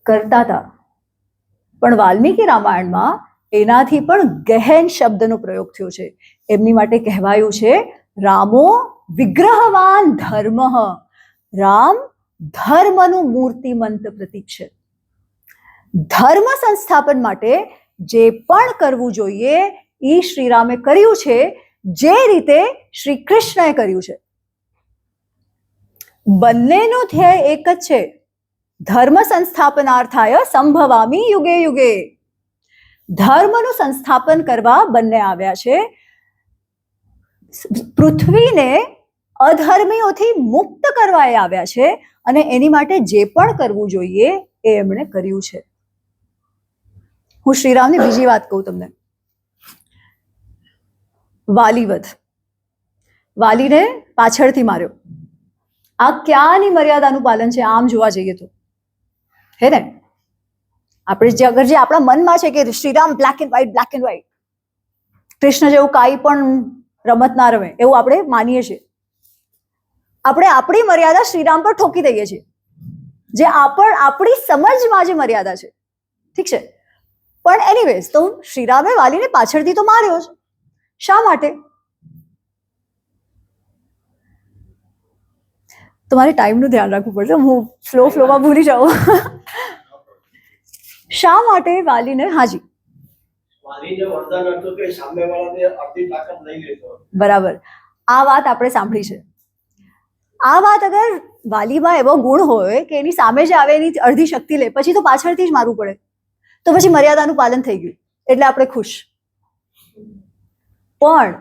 કરતા હતા. પણ વાલ્મીકી રામાયણમાં એનાથી પણ ગહેન શબ્દનો પ્રયોગ થયો છે. એમની માટે કહેવાયું છે રામો વિગ્રહવાન ધર્મ. રામ ધર્મનું મૂર્તિમંત પ્રતીક છે. ધર્મ સંસ્થાપન માટે જે પણ કરવું જોઈએ એ શ્રીરામે કર્યું છે, જે રીતે શ્રી કૃષ્ણએ કર્યું છે. બંનેનું ધ્યેય એક જ છે, ધર્મ સંસ્થાપનાર્થાય સંભવામી યુગે યુગે. ધર્મનું સંસ્થાપન કરવા બંને આવ્યા છે. પૃથ્વીને અધર્મીઓથી મુક્ત કરવા એ આવ્યા છે અને એની માટે જે પણ કરવું જોઈએ એ એમણે કર્યું છે. હું શ્રીરામની બીજી વાત કહું તમને. વાલીવધ, વાલીને પાછળથી માર્યો. આ ક્યાંની મર્યાદાનું પાલન છે આમ જોવા જઈએ તો? હે ને? આપણે અગર જે આપણા મનમાં છે કે Shriram black and white, Krishna જેવું કાંઈ પણ રમત ના રમે એવું આપણે માનીએ છીએ. આપણે આપણી મર્યાદા શ્રીરામ પર ઠોકી દઈએ છીએ, જે આપણી સમજમાં જે મર્યાદા છે. ઠીક છે, પણ એનીવેઝ તો શ્રીરામે વાલીને પાછળથી તો માર્યો છે. શા માટે? તમારે ટાઈમનું ધ્યાન રાખવું પડશે, હું ફ્લોમાં ભૂલી જાઉં. શા માટે વાલીને? હાજી, બરાબર. આ વાત આપણે સાંભળી છે. આ વાત અગર વાલીમાં એવો ગુણ હોય કે એની સામે જે આવે એની અડધી શક્તિ લે, પછી તો પાછળથી જ મારવું પડે, તો પછી મર્યાદાનું પાલન થઈ ગયું એટલે આપણે ખુશ. પણ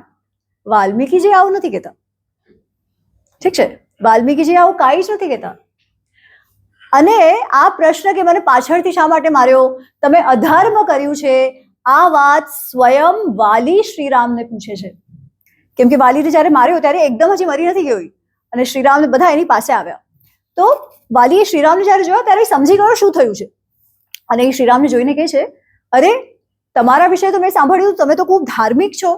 વાલ્મીકીજી આવું નથી કહેતા. ઠીક છે, વાલ્મીકીજી આવું કાંઈ જ નથી કહેતા. અને આ પ્રશ્ન કે મને પાછળથી શા માટે માર્યો, તમે અધર્મ કર્યું છે, આ વાત સ્વયં વાલી શ્રીરામને પૂછે છે. કેમ કે વાલીને જ્યારે માર્યો ત્યારે એકદમ હજી મરી નથી ગયો અને શ્રીરામને બધા એની પાસે આવ્યા. તો વાલીએ શ્રીરામને જ્યારે જોયા ત્યારે સમજી ગયો શું થયું છે અને એ શ્રીરામને જોઈને કહે છે, અરે તમારા વિશે તો મેં સાંભળ્યું, તમે તો ખૂબ ધાર્મિક છો,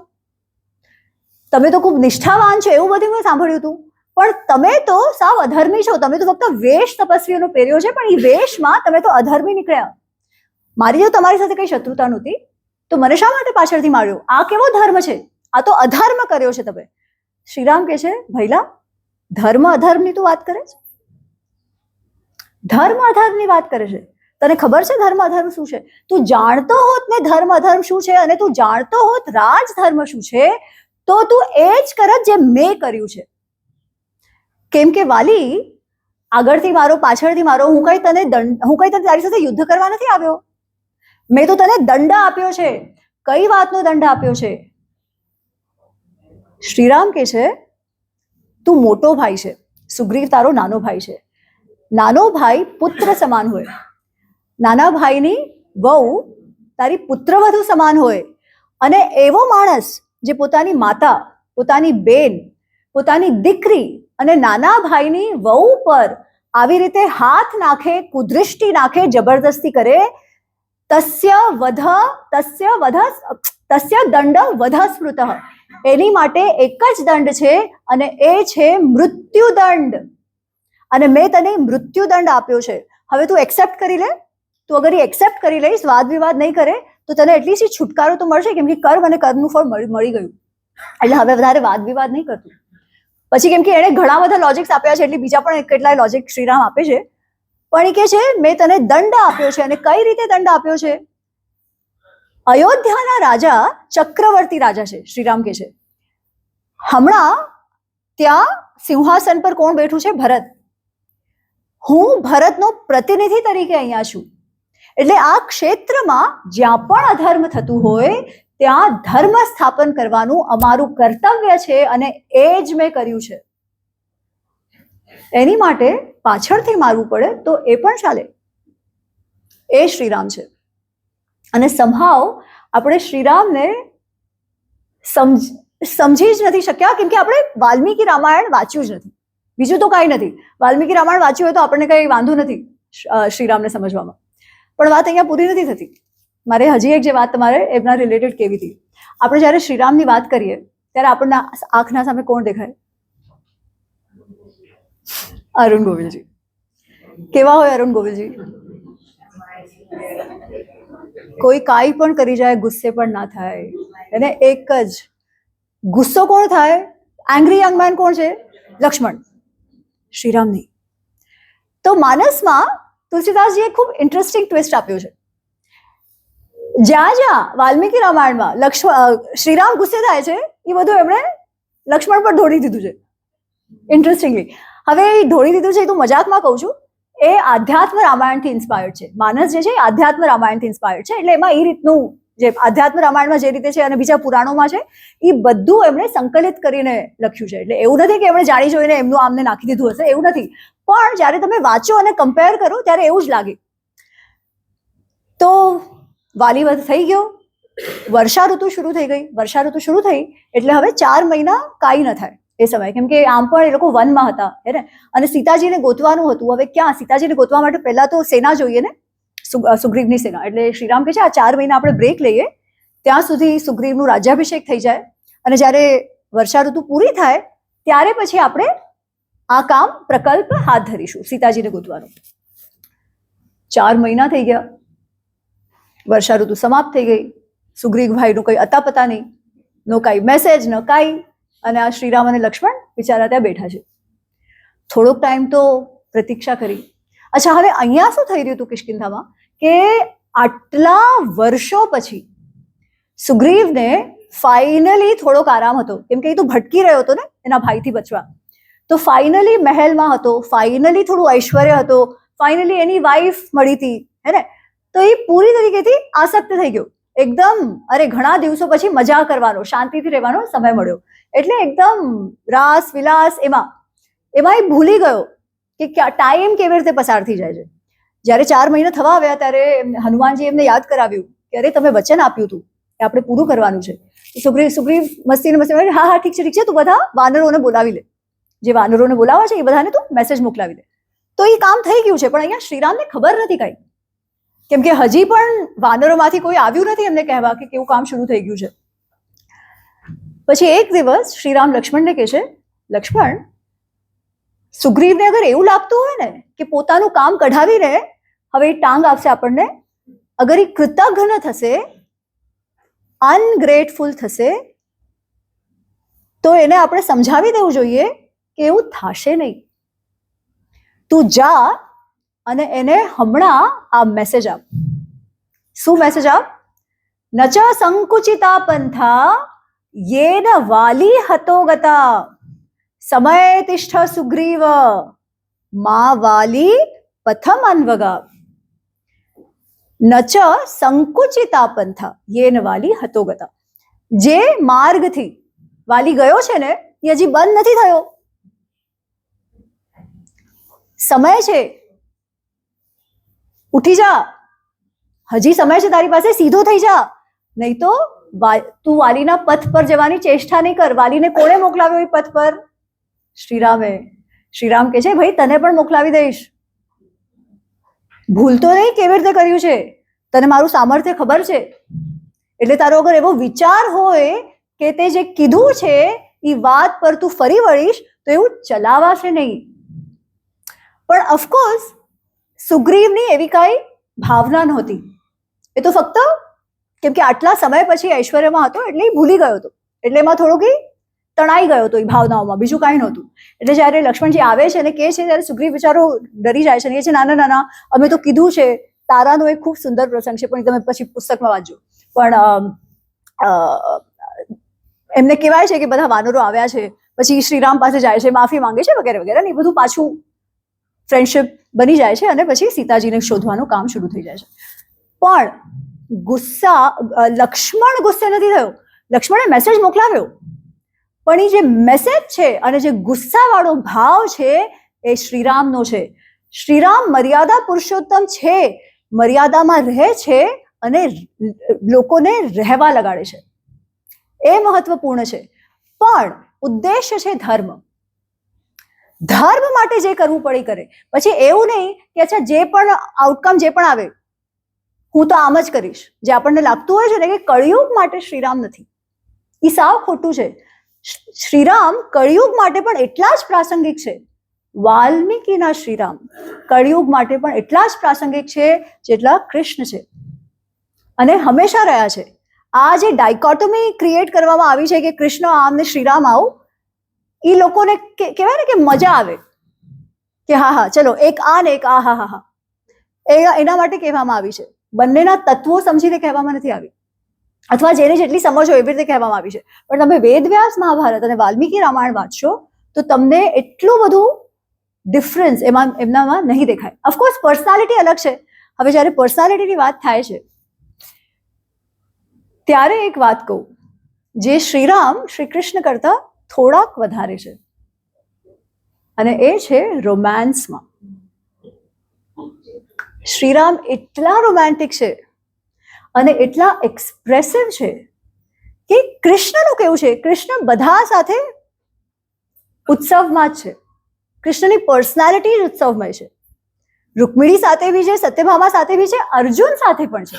તમે તો ખૂબ નિષ્ઠાવાન છો, એવું બધું મેં સાંભળ્યું હતું. પણ તમે તો સાવ અધર્મી છો. તમે તો ફક્ત વેશ તપસ્વીઓનો પહેર્યો છે, પણ એ વેશમાં તમે તો અધર્મી નીકળ્યા. મારી જો તમારી સાથે કઈ શત્રુતા નહોતી તો મને શા માટે પાછળથી માર્યો? આ કેવો ધર્મ છે? આ તો અધર્મ કર્યો છે તમે. શ્રીરામ કહે છે, ભઈલા ધર્મ અધર્મની તું વાત કરે છે? ધર્મ અધર્મની વાત કરે છે? તને ખબર છે ધર્મ અધર્મ શું છે? તું જાણતો હોત ને ધર્મ અધર્મ શું છે અને તું જાણતો હોત રાજધર્મ શું છે તો તું એ જ કરત જે મેં કર્યું છે. કેમ કે વાલી આગળથી મારો, પાછળથી મારો, હું કઈ તને તારી સાથે યુદ્ધ કરવા નથી આવ્યો. મેં તો તને દંડ આપ્યો છે. કઈ વાતનો દંડ આપ્યો છે? શ્રીરામ કે છે તું મોટો ભાઈ છે, સુગ્રીવ તારો નાનો ભાઈ છે. નાનો ભાઈ પુત્ર સમાન હોય, નાના ભાઈની વહુ તારી પુત્રવધુ સમાન હોય, અને એવો માણસ જે પોતાની માતા, પોતાની બેન, પોતાની દીકરી અને નાના ભાઈની વહુ પર આવી રીતે હાથ નાખે, કુદૃષ્ટિ નાખે, જબરદસ્તી કરે, તસ્ય દંડ વધ સ્મૃતઃ, એની માટે એક જ દંડ છે અને એ છે મૃત્યુદંડ. અને મેં તને મૃત્યુદંડ આપ્યો છે. હવે તું એક્સેપ્ટ કરી લે. તું અગર એ એક્સેપ્ટ કરી લઈશ, વાદ વિવાદ નહીં કરે, તો તને એટલીસ્ટ છુટકારો તો મળશે, કેમ કે કર્મ અને કર્મનું ફળ મળી ગયું. એટલે હવે વધારે વાદ વિવાદ નહીં કરતું. પછી કેમ કે એણે ઘણા બધા લોજિક્સ આપ્યા છે, એટલે બીજા પણ કેટલાય લોજિક શ્રીરામ આપે છે. પણ એ કે છે મેં તને દંડ આપ્યો છે. અને કઈ રીતે દંડ આપ્યો છે? અયોધ્યાના રાજા ચક્રવર્તી રાજા છે. શ્રીરામ કે છે હમણાં ત્યાં સિંહાસન પર કોણ બેઠું છે? ભરત. હું ભરતનો પ્રતિનિધિ તરીકે અહીંયા છું. એટલે આ ક્ષેત્રમાં જ્યાં પણ અધર્મ થતું હોય ત્યાં ધર્મ સ્થાપન કરવાનું અમારું કર્તવ્ય છે, અને એ જ મેં કર્યું છે. એની માટે પાછળથી મારવું પડે તો એ પણ ચાલે. એ શ્રીરામ છે. અને સંભાવ આપણે શ્રીરામને સમજી જ નથી શક્યા, કેમ કે આપણે વાલ્મીકી રામાયણ વાંચ્યું જ નથી. બીજું તો કાંઈ નથી. વાલ્મીકી રામાયણ વાંચ્યું હોય તો આપણને કંઈ વાંધો નથી શ્રીરામને સમજવામાં. પણ વાત અહીંયા પૂરી નથી થતી. મારે હજી એક જે વાત તમારે એમના રિલેટેડ કેવી હતી. આપણે જ્યારે શ્રીરામની વાત કરીએ ત્યારે આપણને આંખના સામે કોણ દેખાય? અરુણ ગોવિલજી. કેવા હોય અરુણ ગોવિલજી? કોઈ કાંઈ પણ કરી જાય ગુસ્સે પણ ના થાય. એને એક જ ગુસ્સો કોણ થાય? એંગ્રી યંગ મેન કોણ છે? લક્ષ્મણ. શ્રીરામ નહીં. તો માનસમાં તુલસીદાસજીએ ખૂબ ઇન્ટરેસ્ટિંગ ટ્વિસ્ટ આપ્યો છે. જ્યાં જ્યાં વાલ્મીકી રામાયણમાં શ્રીરામ ગુસ્સે થાય છે એ બધું એમણે લક્ષ્મણ પર ઢોળી દીધું છે. ઇન્ટરેસ્ટિંગલી. હવે એ ઢોળી દીધું છે એ તો મજાકમાં કહું છું. એ આધ્યાત્મ રામાયણથી ઇન્સ્પાયર્ડ છે. માનસ જે છે એ આધ્યાત્મ રામાયણથી ઇન્સ્પાયર્ડ છે. એટલે એમાં એ રીતનું જે આધ્યાત્મ રામાયણમાં જે રીતે છે અને બીજા પુરાણોમાં છે એ બધું એમણે સંકલિત કરીને લખ્યું છે. એટલે એવું નથી કે એમણે જાણી જોઈને એમનું આમને નાખી દીધું હશે, એવું નથી. પણ જ્યારે તમે વાંચો અને કમ્પેર કરો ત્યારે એવું જ લાગે. તો વાલીવધ થઈ ગયો, વર્ષા ઋતુ શરૂ થઈ ગઈ. વર્ષા ઋતુ શરૂ થઈ એટલે હવે 4 મહિના કાંઈ ન થાય એ સમય, કેમ કે આમ પણ એ લોકો વનમાં હતા હે ને, અને સીતાજીને ગોતવાનું હતું. હવે ક્યાં સીતાજીને ગોતવા માટે પહેલા તો સેના જોઈએ ને, સુગ્રીવની સેના. એટલે શ્રીરામ કહે છે આ 4 મહિના આપણે બ્રેક લઈએ, ત્યાં સુધી સુગ્રીવનું રાજ્યાભિષેક થઈ જાય, અને જ્યારે વર્ષા ઋતુ પૂરી થાય ત્યારે પછી આપણે આ કામ પ્રકલ્પ હાથ ધરીશું, સીતાજીને ગોતવાનું. 4 મહિના થઈ ગયા, વર્ષા ઋતુ સમાપ્ત થઈ ગઈ. સુગ્રીવભાઈનું કંઈ અતાપતા નહીં, નો કાંઈ મેસેજ, ન કાંઈ. અને આ શ્રીરામ અને લક્ષ્મણ બિચારા ત્યાં બેઠા છે. થોડોક ટાઈમ તો પ્રતીક્ષા કરી. અચ્છા, હવે અહીંયા શું થઈ રહ્યું હતું કિષ્કિંધામાં કે આટલા વર્ષો પછી સુગ્રીવને ફાઇનલી થોડોક આરામ હતો, કેમ કે એ તો ભટકી રહ્યો હતો ને એના ભાઈથી બચવા. તો ફાઇનલી મહેલમાં હતો, ફાઇનલી થોડું ઐશ્વર્ય હતો, ફાઇનલી એની વાઈફ મળી હતી હે ને. તો એ પૂરી તરીકેથી આસક્ત થઈ ગયો એકદમ. અરે ઘણા દિવસો પછી મજા કરવાનો, શાંતિથી રહેવાનો સમય મળ્યો, એટલે એકદમ રાસ વિલાસ એમાં એ ભૂલી ગયો કે ટાઈમ કેવી રીતે પસાર થઈ જાય છે. જ્યારે 4 મહિના થવા આવ્યા ત્યારે હનુમાનજી એમને યાદ કરાવ્યું કે અરે તમે વચન આપ્યું હતું કે આપણે પૂરું કરવાનું છે. સુગ્રીવ મસ્તીને મસ્તી, હા હા ઠીક છે તું બધા વાનરોને બોલાવી લે, જે વાનરોને બોલાવવા છે એ બધાને તું મેસેજ મોકલાવી દે. તો એ કામ થઈ ગયું છે. પણ અહીંયા શ્રીરામને ખબર નથી કાંઈ, કેમ કે હજી પણ વાનરોમાંથી કોઈ આવ્યું નથી એમને કહેવા કે કેવું કામ શરૂ થઈ ગયું છે. પછી એક દિવસ શ્રીરામ લક્ષ્મણને કહે છે, લક્ષ્મણ, સુગ્રીવને અગર એવું લાગતું હોય ને કે પોતાનું કામ કઢાવીને હવે એ ટાંગ આપશે આપણને, અગર એ કૃતજ્ઞ થશે, અનગ્રેટફુલ થશે, તો એને આપણે સમજાવી દેવું જોઈએ કે એવું થશે નહીં. તું જા અને એને હમણાં આ મેસેજ આપ. શું મેસેજ આપ? નચ સંકુચિતા પંથા યેન વાલી હતો ગતા સમય તિષ્ઠ સુગ્રીવ મા વાલી પથમ અન્વગા. નચ સંકુચિતા પંથા યેન વાલી હતો ગતા. જે માર્ગથી વાલી ગયો છે ને એ હજી બંધ નથી થયો. સમય છે, ઉઠી જા, હજી સમય છે તારી પાસે, સીધો થઈ જા. નહીં તો તું વાલીના પથ પર જવાની ચેષ્ટા નહીં કર. વાલીને કોણે મોકલાવ્યો એ પથ પર? શ્રીરામે. શ્રીરામ કે છે ભાઈ તને પણ મોકલાવી દઈશ. ભૂલતો નહીં કેવી રીતે કર્યું છે, તને મારું સામર્થ્ય ખબર છે. એટલે તારો અગર એવો વિચાર હોય કે તે જે કીધું છે એ વાત પર તું ફરી વળીશ તો એવું ચલાવાશે નહીં. પણ ઓફકોર્સ સુગ્રીવની એવી કાંઈ ભાવના નહોતી. એ તો ફક્ત કેમ કે આટલા સમય પછી ઐશ્વર્યમાં હતો એટલે એ ભૂલી ગયો હતો, એટલે એમાં થોડુંક તણાઈ ગયો હતો એ ભાવનાઓમાં, બીજું કાંઈ નહોતું. એટલે જ્યારે લક્ષ્મણજી આવે છે અને કહે છે ત્યારે સુગ્રીવ બિચારો ડરી જાય છે અને કહે છે નાના નાના અમે તો કીધું છે. તારાનો એક ખૂબ સુંદર પ્રસંગ છે પણ તમે પછી પુસ્તકમાં વાંચજો. પણ એમને કહેવાય છે કે બધા વાનરો આવ્યા છે, પછી શ્રીરામ પાસે જાય છે, માફી માંગે છે વગેરે વગેરે, ને એ બધું પાછું ફ્રેન્ડશિપ બની જાય છે અને પછી સીતાજીને શોધવાનું કામ શરૂ થઈ જાય છે. પણ લક્ષ્મણ ગુસ્સે નથી થયો. લક્ષ્મણે મેસેજ મોકલાવ્યો પણ એ જે મેસેજ છે અને જે ગુસ્સાવાળો ભાવ છે એ શ્રીરામનો છે. શ્રીરામ મર્યાદા પુરુષોત્તમ છે, મર્યાદામાં રહે છે અને લોકોને રહેવા લગાડે છે. એ મહત્વપૂર્ણ છે. પણ ઉદ્દેશ્ય છે ધર્મ. ધર્મ માટે જે કરવું પડે કરે. પછી એવું નહીં કે અચ્છા જે પણ આઉટકમ જે પણ આવે હું તો આમ જ કરીશ. જે આપણને લાગતું હોય છે ને કે કળિયુગ માટે શ્રીરામ નથી, એ સાવ ખોટું છે. શ્રીરામ કળિયુગ માટે પણ એટલા જ પ્રાસંગિક છે. વાલ્મીકીના શ્રીરામ કળિયુગ માટે પણ એટલા જ પ્રાસંગિક છે જેટલા કૃષ્ણ છે અને હંમેશા રહ્યા છે. આ જે ડાયકોટોમી ક્રિએટ કરવામાં આવી છે કે કૃષ્ણ આમ ને શ્રીરામ આવું, એ લોકોને કહેવાય ને કે મજા આવે કે હા હા ચલો એક આ ને એક આ, હા હા હા, એના માટે કહેવામાં આવી છે. બંનેના તત્વો સમજીને કહેવામાં નથી આવી, અથવા જેને જેટલી સમજ હોય એવી રીતે કહેવામાં આવી છે. પણ તમે વેદવ્યાસ મહાભારત અને વાલ્મીકી રામાયણ વાંચશો તો તમને એટલું બધું ડિફરન્સ એમનામાં નહીં દેખાય. ઓફકોર્સ પર્સનાલિટી અલગ છે. હવે જ્યારે પર્સનાલિટીની વાત થાય છે ત્યારે એક વાત કહું, જે શ્રીરામ શ્રી કૃષ્ણ કરતા થોડાક વધારે છે અને એ છે રોમાન્સમાં. શ્રીરામ એટલા રોમેન્ટિક છે અને એટલા એક્સપ્રેસિવ છે કે કૃષ્ણનું કેવું છે, કૃષ્ણ બધા સાથે ઉત્સવમાં જ છે. કૃષ્ણની પર્સનાલિટી જ ઉત્સવમય છે. રૂકમિણી સાથે બી છે, સત્યભામા સાથે બી છે, અર્જુન સાથે પણ છે.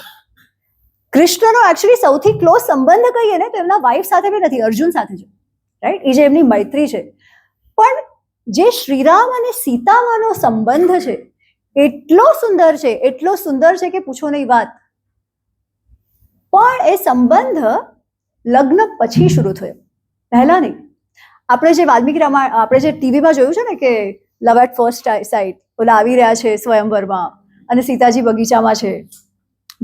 કૃષ્ણનો એકચ્યુઅલી સૌથી ક્લોઝ સંબંધ કહીએ ને તો એમના વાઇફ સાથે બી નથી, અર્જુન સાથે છે, રાઈટ? એ જે એમની મૈત્રી છે. પણ જે શ્રીરામ અને સીતામાનો સંબંધ છે એટલો સુંદર છે, એટલો સુંદર છે કે પૂછો નહીં વાત. પણ એ સંબંધ લગ્ન પછી શરૂ થયો, પહેલા નહીં. આપણે જે વાલ્મીકી રામાયણ આપણે જે ટીવીમાં જોયું છે ને કે લવ એટ ફર્સ્ટ સાઇટ, ઓલા આવી રહ્યા છે સ્વયંવરમાં અને સીતાજી બગીચામાં છે,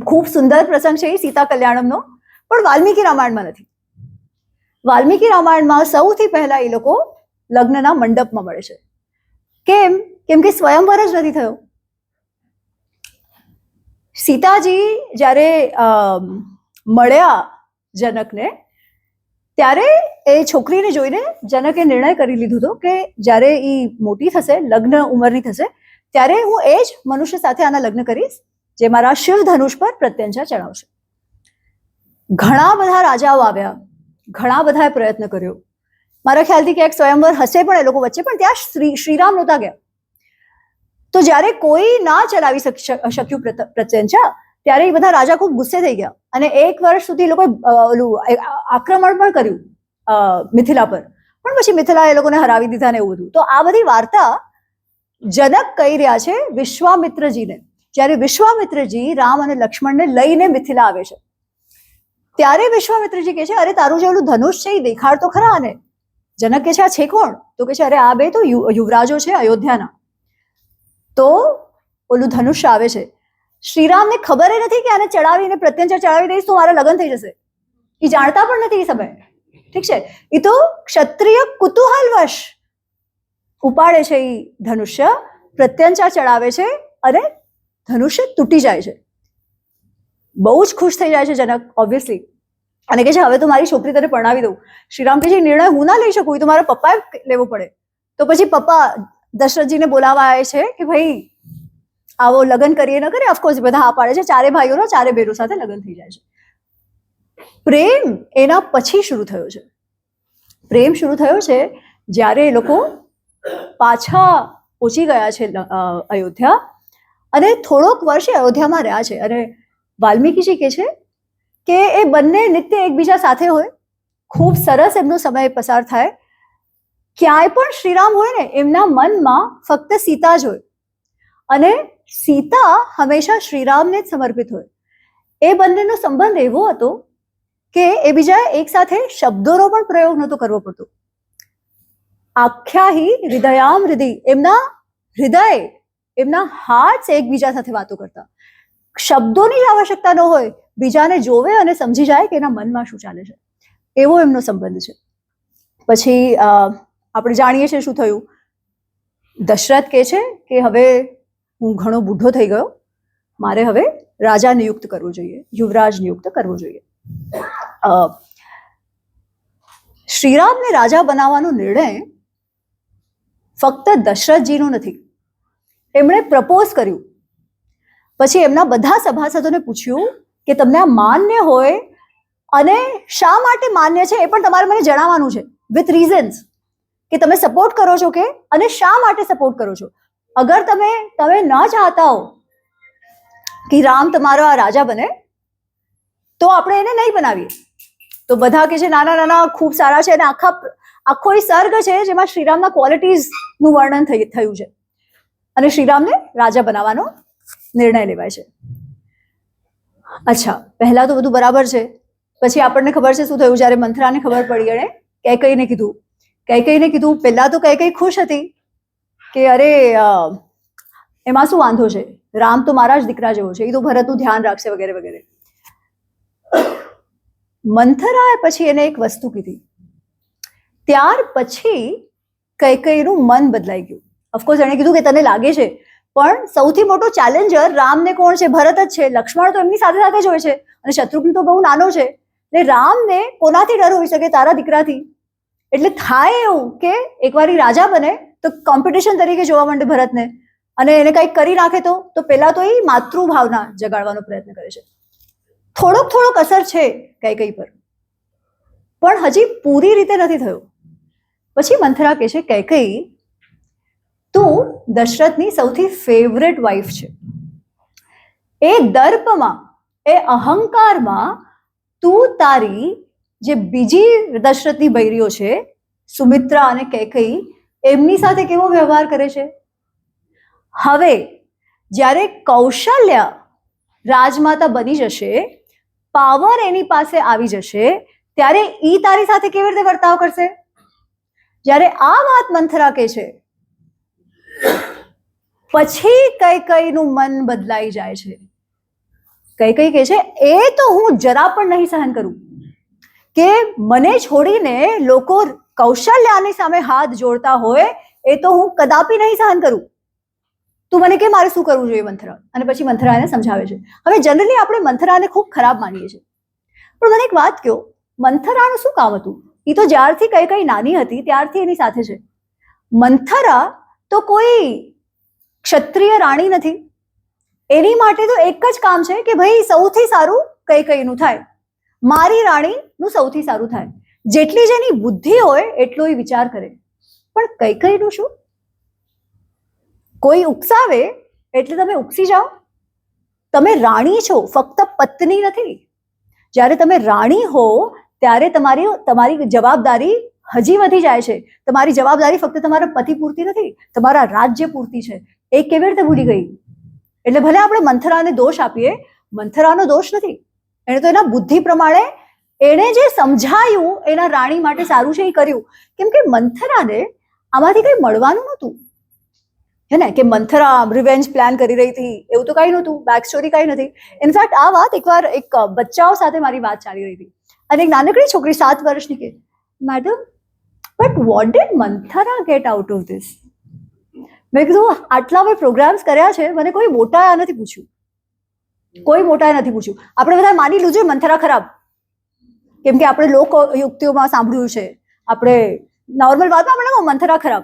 ખૂબ સુંદર પ્રસંગ છે એ સીતા કલ્યાણમનો. પણ વાલ્મીકી રામાયણમાં નથી. વાલ્મીકી રામાયણમાં સૌથી પહેલા એ લોકો લગ્નના મંડપમાં મળે છે. કેમ? કેમ કે સ્વયંવર જ નથી થયો. સીતાજી જ્યારે મળ્યા જનકને ત્યારે એ છોકરીને જોઈને જનકે નિર્ણય કરી લીધો હતો કે જ્યારે એ મોટી થશે, લગ્ન ઉંમરની થશે, ત્યારે હું એ જ મનુષ્ય સાથે આના લગ્ન કરીશ જે મારા શિવ ધનુષ પર પ્રત્યંજા ચડાવશે. ઘણા બધા રાજાઓ આવ્યા, ઘણા બધાએ પ્રયત્ન કર્યો. મારા ખ્યાલથી ક્યાંક સ્વયંવર હશે પણ એ લોકો વચ્ચે, પણ ત્યાં શ્રીરામ નહોતા ગયા. તો જ્યારે કોઈ ના ચલાવી શક્યું પ્રત્યંજા ત્યારે એ બધા રાજા ખૂબ ગુસ્સે થઈ ગયા અને 1 વર્ષ સુધી એ લોકોએ ઓલું આક્રમણ પણ કર્યું મિથિલા પર, પણ પછી મિથિલા એ લોકોને હરાવી દીધા ને એવું બધું. તો આ બધી વાર્તા જનક કહી રહ્યા છે વિશ્વામિત્રજીને. જ્યારે વિશ્વામિત્રજી રામ અને લક્ષ્મણને લઈને મિથિલા આવે છે ત્યારે વિશ્વામિત્રજી કહે છે અરે તારું જે ઓલું ધનુષ છે એ દેખાડ તો ખરા. અને જનક કહે છે આ છે કોણ? તો કહે છે અરે આ બે તો યુવરાજો છે અયોધ્યાના. તો ઓલું ધનુષ્ય આવે છે. શ્રીરામને ખબર નથી કે આને ચડાવીને પ્રત્યંજા ચડાવી દઈશ તો મારા લગ્ન થઈ જશે. એ જાણતા પણ નથી એ સમયે, ઠીક છે? એ તો ક્ષત્રિય કુતૂહલવશ ઉપાડે છે એ ધનુષ્ય, પ્રત્યંજા ચડાવે છે અને ધનુષ્ય તૂટી જાય છે. બહુ જ ખુશ થઈ જાય છે જનક ઓબ્વિયસલી. અને કે છે હવે તો મારી છોકરી તને પરણાવી દઉં. શ્રીરામ કે છે નિર્ણય હું ના લઈ શકું, એ તો મારા પપ્પાએ લેવો પડે. તો પછી પપ્પા દશરથજીને બોલાવવા આવે છે કે ભાઈ આવો લગ્ન કરીએ ન કરીએ. ઓફકોર્સ બધા હા પાડે છે. ચારે ભાઈઓનો ચારે બહેનો સાથે લગ્ન થઈ જાય છે. પ્રેમ એના પછી શરૂ થયો છે. પ્રેમ શરૂ થયો છે જ્યારે એ લોકો પાછા પહોંચી ગયા છે અયોધ્યા, અને થોડોક વર્ષે અયોધ્યામાં રહ્યા છે. અને વાલ્મીકીજી કહે છે કે એ બંને નિત્ય એકબીજા સાથે હોય, ખૂબ સરસ એમનો સમય પસાર થાય. ક્યાંય પણ શ્રીરામ હોય ને એમના મનમાં ફક્ત સીતા જ હોય, અને સીતા હંમેશા શ્રીરામને જ સમર્પિત હોય. એ બંનેનો સંબંધ એવો હતો કે એ બીજા એક સાથે શબ્દોનો પણ પ્રયોગ નહોતો કરવો પડતો. આખ્યાહી હૃદયામ હૃદય, એમના હૃદય, એમના હાર્ટ એકબીજા સાથે વાતો કરતા. શબ્દોની જ આવશ્યકતા ન હોય, બીજાને જોવે અને સમજી જાય કે એના મનમાં શું ચાલે છે. એવો એમનો સંબંધ છે. પછી આપણે જાણીએ છીએ શું થયું. દશરથ કહે છે કે હવે હું ઘણો બુઢો થઈ ગયો, મારે હવે રાજા નિયુક્ત કરવો જોઈએ, યુવરાજ નિયુક્ત કરવો જોઈએ. શ્રીરામને રાજા બનાવવાનો નિર્ણય ફક્ત દશરથજીનો નથી. એમણે પ્રપોઝ કર્યું. પછી એમના બધા સભાસદોને પૂછ્યું કે તમને આ માન્ય હોય, અને શા માટે માન્ય છે એ પણ તમારે મને જણાવવાનું છે, વિથ રીઝન્સ, કે તમે સપોર્ટ કરો છો કે, અને શા માટે સપોર્ટ કરો છો. અગર તમે ન ચાહતા હો કે રામ તમારો આ રાજા બને તો આપણે એને નહીં બનાવીએ. તો બધા કે છે નાના નાના ખૂબ સારા છે, અને આખો એ સર્ગ છે જેમાં શ્રીરામના ક્વોલિટીઝનું વર્ણન થયું છે, અને શ્રીરામને રાજા બનાવવાનો નિર્ણય લેવાય છે. અચ્છા, પહેલા તો બધું બરાબર છે. પછી આપણને ખબર છે શું થયું. જ્યારે મંથરાને ખબર પડી, એણે કૈકેયીને કીધું. પહેલા તો કૈકેયી ખુશ હતી કે અરે એમાં શું વાંધો છે, રામ તો મારા જ દીકરા જેવો છે, એ તો ભરતનું ધ્યાન રાખશે વગેરે વગેરે. મંથરાએ પછી એને એક વસ્તુ કીધી. ત્યાર પછી કૈકેયીનું મન બદલાઈ ગયું. ઓફકોર્સ એણે કીધું કે તને લાગે છે, પણ સૌથી મોટો ચેલેન્જર રામને કોણ છે? ભરત જ છે. લક્ષ્મણ તો એમની સાથે સાથે જ હોય છે, અને શત્રુઘ્ન તો બહુ નાનો છે. એટલે રામને કોનાથી ડર હોઈ શકે? તારા દીકરાથી. એટલે થાય એવું કે એકવાર એ રાજા બને તો કોમ્પિટિશન તરીકે જોવા માંડે ભરતને, અને એને કંઈક કરી નાખે તો પહેલા તો એ માતૃભાવના જગાડવાનો પ્રયત્ન કરે છે. થોડોક અસર છે કૈકેયી પર, પણ હજી પૂરી રીતે નથી થયો. પછી મંથરા કહે છે કૈકેયી તું દશરથની સૌથી ફેવરેટ વાઇફ છે. એ દર્પમાં, એ અહંકારમાં તું તારી જે બીજી દશરથની બૈરીઓ છે સુમિત્રા અને કૈકેયી, એમની સાથે કેવો વ્યવહાર કરે છે. હવે જ્યારે કૌશલ્ય રાજમાતા બની જશે, પાવર એની પાસે આવી જશે, ત્યારે ઈ તારી સાથે કેવી રીતે વર્તાવ કરશે. જ્યારે આ વાત મંથરા કહે છે, પછી કૈકેયીનું મન બદલાઈ જાય છે. કૈકેયી કહે છે એ તો હું જરા પણ નહીં સહન કરું કે મને છોડીને લોકો કૌશલ્યાની સામે હાથ જોડતા હોય, એ તો હું કદાપી નહીં સહન કરું. તું મને કે મારે શું કરવું જોઈએ મંથરા. અને પછી મંથરા એને સમજાવે છે. હવે જનરલી આપણે મંથરાને ખૂબ ખરાબ માનીએ છીએ, પણ મને એક વાત કહો, મંથરાનું શું કામ હતું? એ તો જ્યારથી કૈકેયી નાની હતી ત્યારથી એની સાથે છે. મંથરા તો કોઈ ક્ષત્રિય રાણી નથી. એની માટે તો એક જ કામ છે કે ભાઈ સૌથી સારું કૈકેયીનું થાય, મારી રાણીનું સૌથી સારું થાય. જેટલી જેની બુદ્ધિ હોય એટલો એ વિચાર કરે. પણ કૈકેયીનું શું? કોઈ ઉકસાવે એટલે તમે ઉકસી જાઓ. તમે રાણી છો, ફક્ત પત્ની નથી. જ્યારે તમે રાણી હો ત્યારે તમારી જવાબદારી હજી વધી જાય છે. તમારી જવાબદારી ફક્ત તમારા પતિ પૂરતી નથી, તમારા રાજ્ય પૂરતી છે. એ કેવી રીતે ભૂલી ગઈ? એટલે ભલે આપણે મંથરાને દોષ આપીએ, મંથરાનો દોષ નથી. એણે તો એના બુદ્ધિ પ્રમાણે એણે જે સમજાયું એના રાણી માટે સારું છે એ કર્યું. કેમ કે મંથરાને આમાંથી કંઈ મળવાનું નહોતું, હે ને, કે મંથરા રિવેન્જ પ્લાન કરી રહી હતી એવું તો કાંઈ નહોતું. બેક સ્ટોરી કાંઈ નથી. ઇનફેક્ટ આ વાત એકવાર એક બચ્ચાઓ સાથે મારી વાત ચાલી રહી હતી, અને એક નાનકડી છોકરી 7 વર્ષની કે madam, but what did Manthara get out of this? મેં કીધું આટલા મેં પ્રોગ્રામ્સ કર્યા છે, મને કોઈ મોટાએ નથી પૂછ્યું. આપણે બધા માની લીધું મંથરા ખરાબ, કેમ કે આપણે લોકયુક્તિઓમાં સાંભળ્યું છે, આપણે નોર્મલ વાતમાં આપણે મંથરા ખરાબ,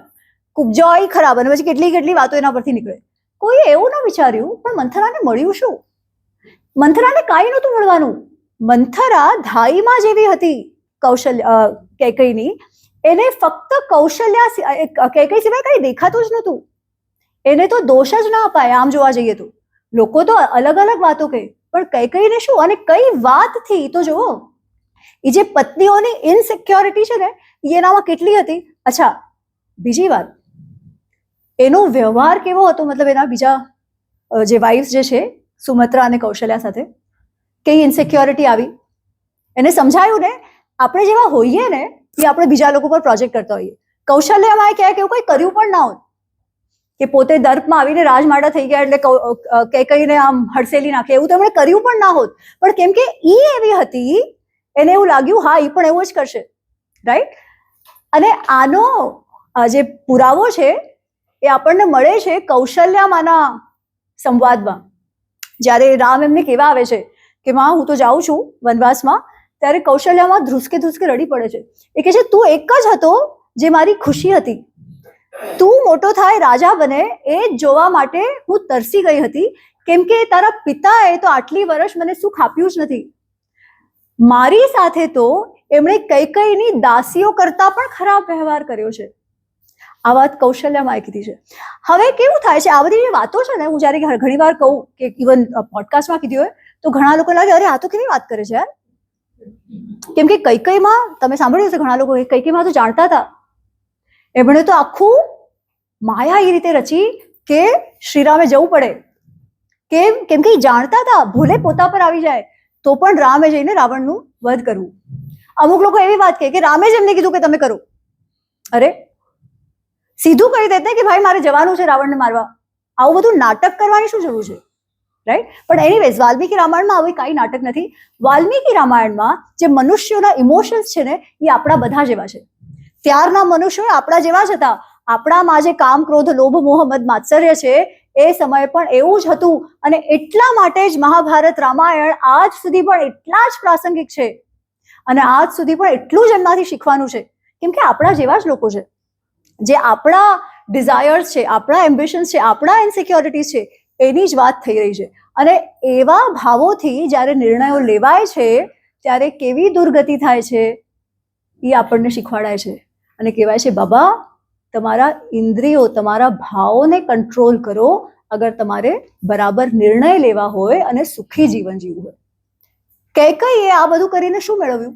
કુબજાઈ ખરાબ, અને પછી કેટલી કેટલી વાતો એના પરથી નીકળે. કોઈએ એવું ન વિચાર્યું પણ મંથરાને મળ્યું શું? મંથરાને કાંઈ નહોતું મળવાનું. મંથરા ધાઈમાં જેવી હતી કૈકેયીની, એને ફક્ત કૈકેયી સિવાય કંઈ દેખાતું જ નહોતું. એને તો દોષ જ ના અપાય. આમ જોવા જઈએ તો લોકો તો અલગ અલગ વાતો કહે, પણ કૈકેયીને શું અને કઈ વાતથી તો જુઓ. એ જે પત્નીઓની ઇનસિક્યોરિટી છે ને, એનામાં કેટલી હતી. અચ્છા, બીજી વાત, એનો વ્યવહાર કેવો હતો, મતલબ એના બીજા જે વાઇફ્સ જે છે સુમત્રા અને કૌશલ્યા સાથે, કઈ ઇનસિક્યોરિટી આવી. એને સમજાયું ને, આપણે જેવા હોઈએ ને એ આપણે બીજા લોકો પર પ્રોજેક્ટ કરતા હોઈએ. કૌશલ્યામાં કહે કે એવું કંઈ કર્યું પણ ના હોત, કે પોતે દર્પમાં આવીને રાજમાતા થઈ ગયા એટલે કૈકેયીને આમ હડસેલી નાખે, એવું તેમણે કર્યું પણ ના હોત. પણ કેમ કે ઈ એવી હતી, એને એવું લાગ્યું હા ઈ પણ એવું જ કરશે, રાઈટ. અને આનો જે પુરાવો છે એ આપણને મળે છે કૌશલ્યામાંના સંવાદમાં. જ્યારે રામ એમને કહેવા આવે છે કે માં હું તો જાઉં છું વનવાસમાં, ત્યારે કૌશલ્યામાં ધ્રુસકે ધ્રુસકે રડી પડે છે. એ કહે છે તું એક જ હતો જે મારી ખુશી હતી, તું મોટો થાય રાજા બને એ જ જોવા માટે હું તરસી ગઈ હતી, કેમ કે તારા પિતાએ તો આટલી વર્ષ મને સુખ આપ્યું જ નથી. મારી સાથે તો એમણે કૈકેયીની દાસીઓ કરતા પણ ખરાબ વ્યવહાર કર્યો છે. આ વાત કૌશલ્યામાં કીધી છે. હવે કેવું થાય છે, આ બધી જે વાતો છે ને, હું જ્યારે ઘણી વાર કહું કે ઇવન પોડકાસ્ટમાં કીધી હોય તો ઘણા લોકો લાગે અરે આ તો કેવી વાત કરે છે યાર. કેમ કે કૈકેયીમાં તમે સાંભળ્યું છે, ઘણા લોકો કૈકેયીમાં તો જાણતા હતા, એમણે તો આખું માયા એ રીતે રચી કે શ્રીરામે જવું પડે. કેમ કે જાણતા હતા ભૂલે પોતા પર આવી જાય તો પણ રામે જઈને રાવણનું વધ કરવું. અમુક લોકો એવી વાત કહે કે રામે જ એમને કીધું કે તમે કરો. અરે સીધું કહી દેતે કે ભાઈ મારે જવાનું છે રાવણને મારવા. આવું બધું નાટક કરવાની શું જરૂર છે, રાઈટ. પણ એનીવેઝ વાલ્મીકી રામાયણમાં આવું કાંઈ નાટક નથી. વાલ્મીકી રામાયણમાં જે મનુષ્યોના ઇમોશન્સ છે ને એ આપણા બધા જેવા છે. ત્યારના મનુષ્યો આપણા જેવા જ હતા. આપણામાં જે કામ, ક્રોધ, લોભ, મોહ, મદ, માત્સર્ય છે એ સમયે પણ એવું જ હતું. અને એટલા માટે જ મહાભારત રામાયણ આજ સુધી પણ એટલા જ પ્રાસંગિક છે, અને આજ સુધી પણ એટલું જ એમનાથી શીખવાનું છે. કેમ કે આપણા જેવા જ લોકો છે, જે આપણા ડિઝાયર્સ છે, આપણા એમ્બિશન્સ છે, આપણા ઇનસિક્યોરિટીઝ છે, એની જ વાત થઈ રહી છે. અને એવા ભાવોથી જ્યારે નિર્ણયો લેવાય છે ત્યારે કેવી દુર્ગતિ થાય છે એ આપણને શીખવાડાય છે. અને કહેવાય છે બાબા તમારા ઇન્દ્રિયો, તમારા ભાવોને કંટ્રોલ કરો અગર તમારે બરાબર નિર્ણય લેવા હોય અને સુખી જીવન જીવવું હોય. કૈકેયીએ આ બધું કરીને શું મેળવ્યું?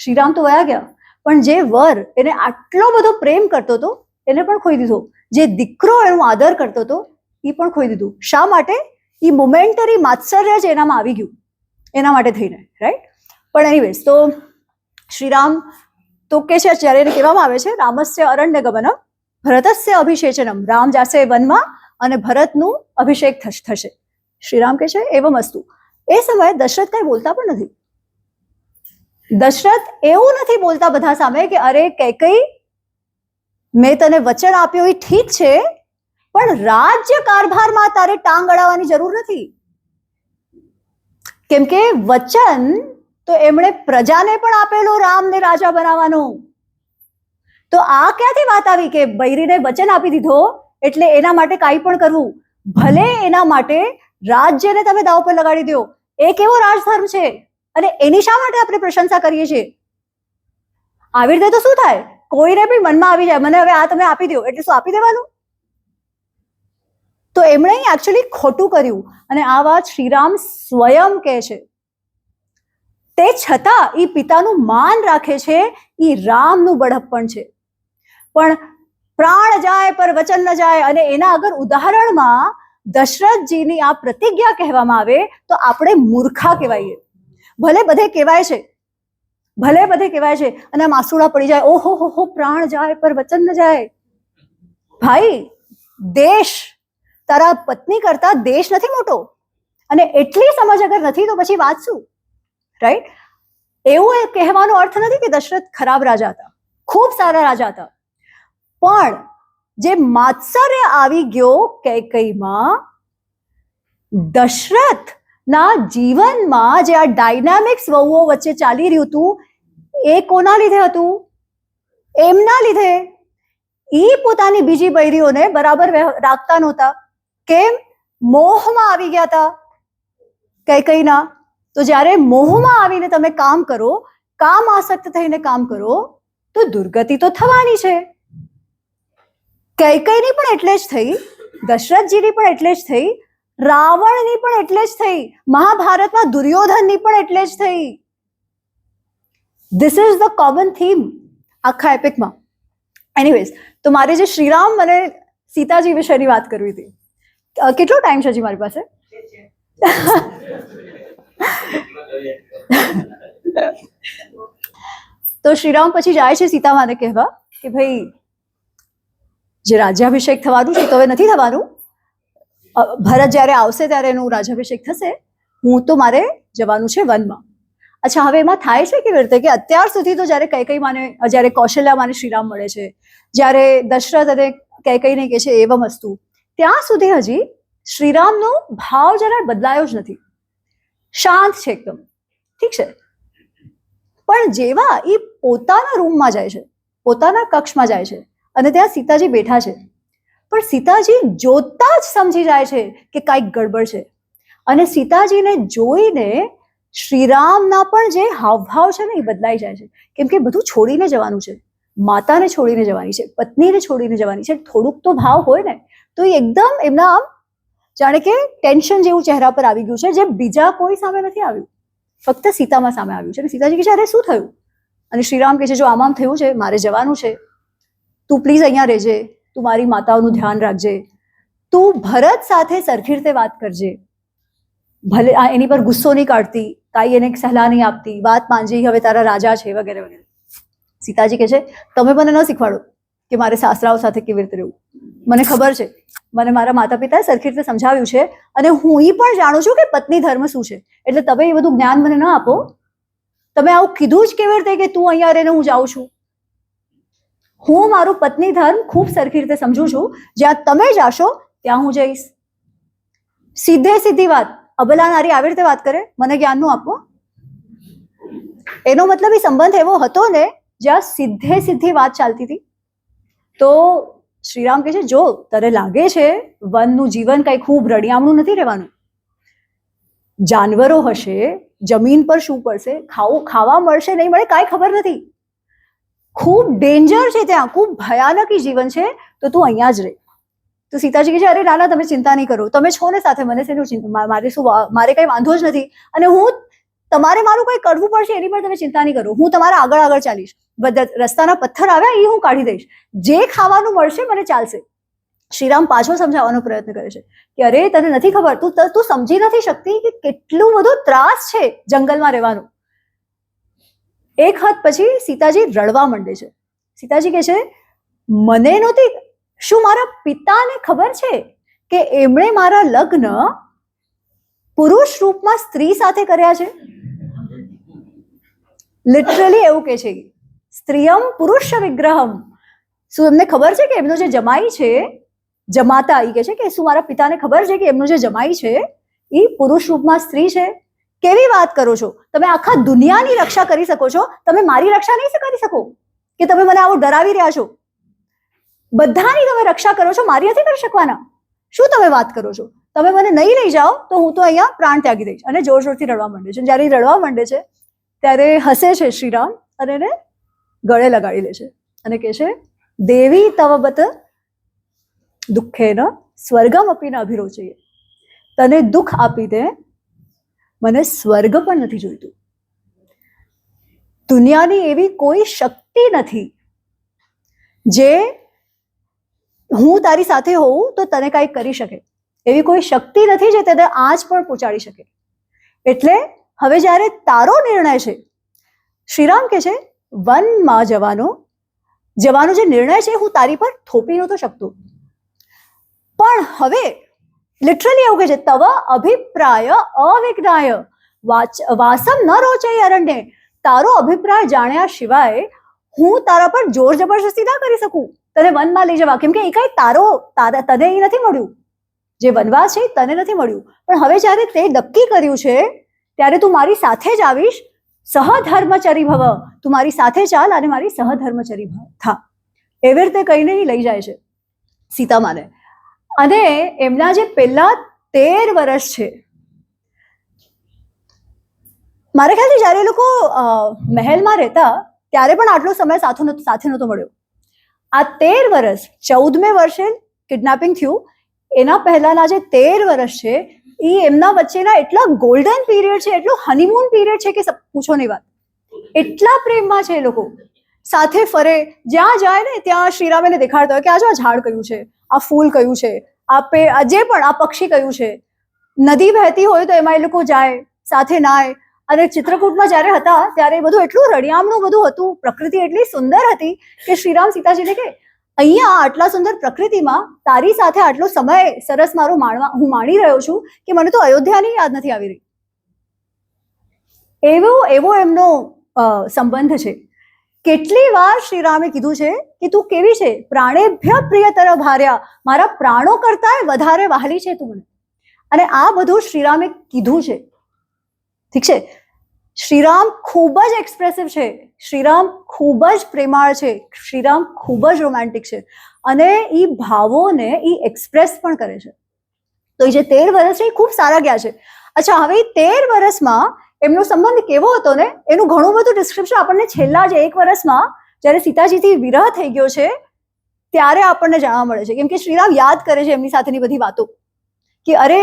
શ્રીરામ તો વયા ગયા, પણ જે વર એને આટલો બધો પ્રેમ કરતો હતો એને પણ ખોઈ દીધો. જે દીકરો એનો આદર કરતો હતો એ પણ ખોઈ દીધું. શા માટે? એ મોમેન્ટરી માત્સર્ય જ એનામાં આવી ગયું એના માટે થઈને, રાઈટ. પણ એનીવેઝ તો શ્રીરામ તો કે છે, જ્યારે એને કહેવામાં આવે છે રામસ્ય અરણ્ય ગમનમ ભરતસ્ય અભિષેચનમ, રામ જાશે વનમાં અને ભરતનું અભિષેક થશે. શ્રીરામ કહે છે એવમ અસ્તુ. એ સમયે દશરથ કઈ બોલતા પણ નથી. દશરથ એવું નથી બોલતા બધા સામે કે અરે કૈકેયી મેં તને વચન આપ્યું એ ઠીક છે, પણ રાજ્ય કારભારમાં તારે ટાંગ અડાવવાની જરૂર નથી. કેમ કે વચન તો એમણે પ્રજાને પણ આપેલો રામને રાજા બનાવવાનો. તો આ ક્યાંથી વાત આવી કે બૈરીને વચન આપી દીધો એટલે એના માટે કાંઈ પણ કરવું, ભલે એના માટે રાજ્યને તમે દાવ પર લગાડી દો. એ કેવો રાજધર્મ છે અને એની શા માટે આપણે પ્રશંસા કરીએ છીએ? આવી રીતે તો શું થાય, કોઈને બી મનમાં આવી જાય મને હવે આ તમે આપી દો એટલે શું આપી દેવાનું? તો એમણે એકચ્યુઅલી ખોટું કર્યું. અને આ વાત શ્રીરામ સ્વયં કહે છે. તે છતાં એ પિતાનું માન રાખે છે, એ રામનું બળપણ છે. પણ પ્રાણ જાય પર વચન ન જાય, અને એના અગર ઉદાહરણમાં દશરથજીની આ પ્રતિજ્ઞા કહેવામાં આવે તો આપણે મૂર્ખા કહેવાઈએ. ભલે બધે કહેવાય છે, ભલે બધે કહેવાય છે, અને માસુડા પડી જાય, ઓહો હો પ્રાણ જાય પર વચન ન જાય. ભાઈ દેશ, તારા પત્ની કરતા દેશ નથી મોટો, અને એટલી સમજ અગર નથી તો પછી વાત શું, રાઈટ. એવું એ કહેવાનો અર્થ નથી કે દશરથ ખરાબ રાજા હતા, ખૂબ સારા રાજા હતા. પણ જે માત્સર્ય આવી ગયો કૈકેયીમાં, દશરથ ના જીવનમાં જે આ ડાયનામિક્સ વહુઓ વચ્ચે ચાલી રહ્યું હતું એ કોના લીધે હતું? એમના લીધે. એ પોતાની બીજી બૈરીઓને બરાબર રાખતા નહોતા. કેમ? મોહમાં આવી ગયા હતા કૈકેયીના. તો જ્યારે મોહમાં આવીને તમે કામ કરો, કામ આસક્ત થઈને કામ કરો, તો દુર્ગતિ તો થવાની છે. કૈકેયીની પણ એટલે જ થઈ, દશરથજીની પણ એટલે જ થઈ, રાવણની પણ એટલે જ થઈ, મહાભારતમાં દુર્યોધનની પણ એટલે જ થઈ. This is the common theme આખા એપિકમાં. એનીવેઝ, તો મારે જે શ્રીરામ અને સીતાજી વિશેની વાત કરવી હતી. કેટલો ટાઈમ છે હજી મારી પાસે? તો શ્રીરામ પછી જાય છે સીતામાને કહેવા કે ભાઈ જે રાજ્યાભિષેક થવાનું છે તો હવે નથી થવાનું. ભરત જ્યારે આવશે ત્યારે એનું રાજ્યાભિષેક થશે. હું તો મારે જવાનું છે વનમાં. અચ્છા, હવે એમાં થાય છે કેવી રીતે કે અત્યાર સુધી તો જ્યારે કૈકેયી માને, જ્યારે કૌશલ્યા માને શ્રીરામ મળે છે, જ્યારે દશરથ અને કૈકેયીને કહે છે એવમ અસ્તુ, ત્યાં સુધી હજી શ્રીરામનો ભાવ જરા બદલાયો જ નથી. શાંત છે એકદમ. ઠીક છે. પણ જેવા એ પોતાના રૂમમાં જાય છે, પોતાના કક્ષમાં જાય છે અને ત્યાં સીતાજી બેઠા છે, પણ સીતાજી જોતા જ સમજી જાય છે કે કાંઈક ગડબડ છે. અને સીતાજીને જોઈને શ્રીરામના પણ જે હાવભાવ છે ને એ બદલાઈ જાય છે. કેમ કે બધું છોડીને જવાનું છે, માતાને છોડીને જવાની છે, પત્નીને છોડીને જવાની છે. થોડુંક તો ભાવ હોય ને. તો એ એકદમ એમના આમ જાણે કે ટેન્શન જેવું ચહેરા પર આવી ગયું છે, જે બીજા કોઈ સામે નથી આવ્યું, ફક્ત સીતામાં સામે આવ્યું છે. અને સીતાજી કહે છે અરે શું થયું? અને શ્રીરામ કહે છે જો આમ થયું છે, મારે જવાનું છે, તું પ્લીઝ અહીંયા રહેજે, તું મારી માતાઓનું ધ્યાન રાખજે, તું ભરત સાથે સરખી રીતે વાત કરજે, ભલે એની પર ગુસ્સો નહીં કાઢતી, કાંઈ એને સલાહ નહીં આપતી, વાત માંજી, હવે તારા રાજા છે વગેરે વગેરે. સીતાજી કહે છે તમે મને ન શીખવાડો કે મારે સાસરાઓ સાથે કેવી રીતે રહેવું. મને ખબર છે, મને મારા માતા પિતાએ સરખી રીતે સમજાવ્યું છે અને હું એ પણ જાણું છું કે પત્ની ધર્મ શું છે. એટલે તમે એ બધું જ્ઞાન મને ન આપો. તમે આવું કીધું જ કેવી રીતે કે તું અહીંયા રહીને હું જાઉં છું? હું મારું પત્ની ધર્મ ખૂબ સરખી રીતે સમજું છું. જ્યાં તમે જાશો ત્યાં હું જઈશ. સીધે સીધી વાત. અબલા નારી આવી રીતે વાત કરે, મને જ્ઞાનનું આપો. એનો મતલબ એ સંબંધ એવો હતો ને જ્યાં સીધે સીધી વાત ચાલતી હતી. તો શ્રીરામ કહે છે જો તને લાગે છે વનનું જીવન કઈ ખૂબ રળિયામણું નથી રહેવાનું, જાનવરો હશે, જમીન પર શું પડશે, ખાવા મળશે નહીં મળે કાંઈ ખબર નથી, ખૂબ ડેન્જર છે ત્યાં, ખૂબ ભયાનક જીવન છે, તો તું અહીંયા જ રહે. તો સીતાજી કહે છે અરે નાના તમે ચિંતા નહીં કરો, તમે છો ને સાથે, મને શેનું ચિંતા, મારે કઈ વાંધો જ નથી. અને હું તમારે મારું કઈ કરવું પડશે એની પર તમે ચિંતા નહીં કરો, હું તમારા આગળ આગળ ચાલીશ. બધા રસ્તાના પથ્થર આવ્યા એ હું કાઢી દઈશ, જે ખાવાનું મળશે મને ચાલશે. શ્રીરામ પાછો સમજાવવાનો પ્રયત્ન કરે છે કે અરે તને નથી ખબર, તું સમજી નથી શકતી કે કેટલું બધું ત્રાસ છે જંગલમાં રહેવાનો. એક હદ પછી સીતાજી રડવા માંડે છે. સીતાજી કહે છે મને નહોતી, શું મારા પિતાને ખબર છે કે એમણે મારા લગ્ન પુરુષ રૂપમાં સ્ત્રી સાથે કર્યા છે? લિટરલી એવું કે છે સ્ત્રીયમ પુરુષ વિગ્રહમ. શું એમને ખબર છે કે એમનો જે જમાઈ છે, જમાતા, એ કહે છે કે શું મારા પિતાને ખબર છે કે એમનો જે જમાઈ છે એ પુરુષ રૂપમાં સ્ત્રી છે? કેવી વાત કરો છો? તમે આખા દુનિયાની રક્ષા કરી શકો છો, તમે મારી રક્ષા નહીં કરી શકો કે તમે મને આવો ડરાવી રહ્યા છો? બધાની તમે રક્ષા કરો છો, મારી નથી કરી શકવાના. શું તમે વાત કરો છો? તમે મને નહીં લઈ જાઓ તો હું તો અહીંયા પ્રાણ ત્યાગી દઈશ. અને જોર જોરથી રડવા માંડે છે. જ્યારે રડવા માંડે છે ત્યારે હસે છે શ્રીરામ અને એને ગળે લગાડી લે છે અને કહે છે દેવી તવબત દુઃખેન સ્વર્ગમ અપીને અભિરોચયે. તને દુઃખ આપીને મને સ્વર્ગ પણ નથી જોઈતું. દુનિયાની એવી કોઈ શક્તિ નથી જે હું તારી સાથે હોઉં તો તને કાંઈ કરી શકે. એવી કોઈ શક્તિ નથી જે તને આજ પણ પહોંચાડી શકે. એટલે હવે જ્યારે તારો નિર્ણય છે, શ્રીરામ કહે છે વનમાં જવાનો જે નિર્ણય છે હું તારી પર થોપી નહોતો શકતો, પણ હવે લિટરલી એવું કહે છે તવ અભિપ્રાય અવિજ્ઞાય વાસમ ન રોચય અરણ્ય. તારો અભિપ્રાય જાણ્યા સિવાય હું તારા પર જોર જબરજસ્તી ના કરી શકું તને વનમાં લઈ જવા, કેમ કે એ કઈ તને એ નથી મળ્યું જે વનવાસ છે તને નથી મળ્યું, પણ હવે જ્યારે તે નક્કી કર્યું છે ત્યારે તું મારી સાથે જ આવીશ. સહધર્મચરી ભવ, તું મારી સાથે ચાલ અને મારી સહધર્મચરી થા. એવી રીતે કહીને લઈ જાય છે સીતામાને. અને એમના જે પહેલા 13 વર્ષ છે, મારા ખ્યાલથી જ્યારે એ લોકો મહેલમાં રહેતા ત્યારે પણ આટલો સમય સાથે નહોતો મળ્યો. આ 13 વર્ષ, 14મે વર્ષે કિડનેપિંગ થયું, એના પહેલાના જે 13 વર્ષ છે એ એમના વચ્ચેના એટલા ગોલ્ડન પીરિયડ છે, એટલો હનીમૂન પીરિયડ છે કે પૂછો નહીં વાત. એટલા પ્રેમમાં છે એ લોકો, સાથે ફરે, જ્યાં જાય ને ત્યાં શ્રીરામ એને દેખાડતા હોય કે આ ઝાડ કયું છે, આ ફૂલ કયું છે, જે પણ આ પક્ષી કયું છે. નદી વહેતી હોય તો એમાં એ લોકો જાય, સાથે નાય. અને ચિત્રકૂટમાં જ્યારે હતા ત્યારે બધું એટલું રળિયામણું બધું હતું, પ્રકૃતિ એટલી સુંદર હતી કે શ્રીરામ સીતાજીને કે અહીંયા આટલા સુંદર પ્રકૃતિમાં તારી સાથે આટલો સમય સરસ મારો હું માણી રહ્યો છું કે મને તો અયોધ્યાની યાદ નથી આવી રહી. એવો એમનો સંબંધ છે. કેટલી વાર શ્રીરામે કીધું છે કે તું કેવી છે, પ્રાણેભ્ય પ્રિયતર ભાર્યા, મારા પ્રાણો કરતા વધારે વહાલી છે તું મને. અને આ બધું શ્રીરામે કીધું છે. ઠીક છે, શ્રીરામ ખૂબ જ એક્સપ્રેસિવ છે, શ્રીરામ ખૂબ જ પ્રેમાળ છે, શ્રીરામ ખૂબ જ રોમેન્ટિક છે, અને એ ભાવોને એ એક્સપ્રેસ પણ કરે છે. તો એ જે 13 વર્ષ છે એ ખૂબ સારા ગયા છે. અચ્છા, હવે 13 વર્ષમાં એમનો સંબંધ કેવો હતો ને એનું ઘણું બધું ડિસ્ક્રિપ્શન આપણને છેલ્લા જે 1 વર્ષમાં જ્યારે સીતાજીથી વિરહ થઈ ગયો છે ત્યારે આપણને જાણવા મળે છે. કેમ કે શ્રીરામ યાદ કરે છે એમની સાથેની બધી વાતો કે અરે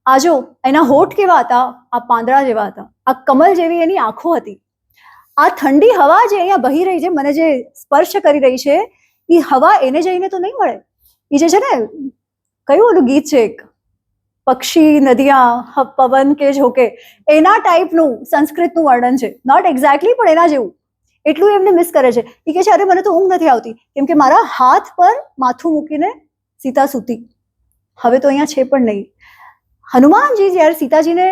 આજો એના હોઠ કેવા હતા, આ પાંદડા જેવા હતા, આ કમલ જેવી એની આંખો હતી, આ ઠંડી હવા જે અહીંયા બહી રહી છે, મને જે સ્પર્શ કરી રહી છે, એ હવા એને જઈને તો નહીં મળે. એ જે છે ને, કયું ઓલું ગીત છે એક, પક્ષી નદિયા પવન કે ઝોકે, એના ટાઈપનું સંસ્કૃતનું વર્ણન છે. નોટ એક્ઝેક્ટલી પણ એના જેવું. એટલું એમને મિસ કરે છે. એ કહે છે અરે મને તો ઊંઘ નથી આવતી કેમ કે મારા હાથ પર માથું મૂકીને સીતા સૂતી, હવે તો અહીંયા છે પણ નહીં. હનુમાનજી જ્યારે સીતાજીને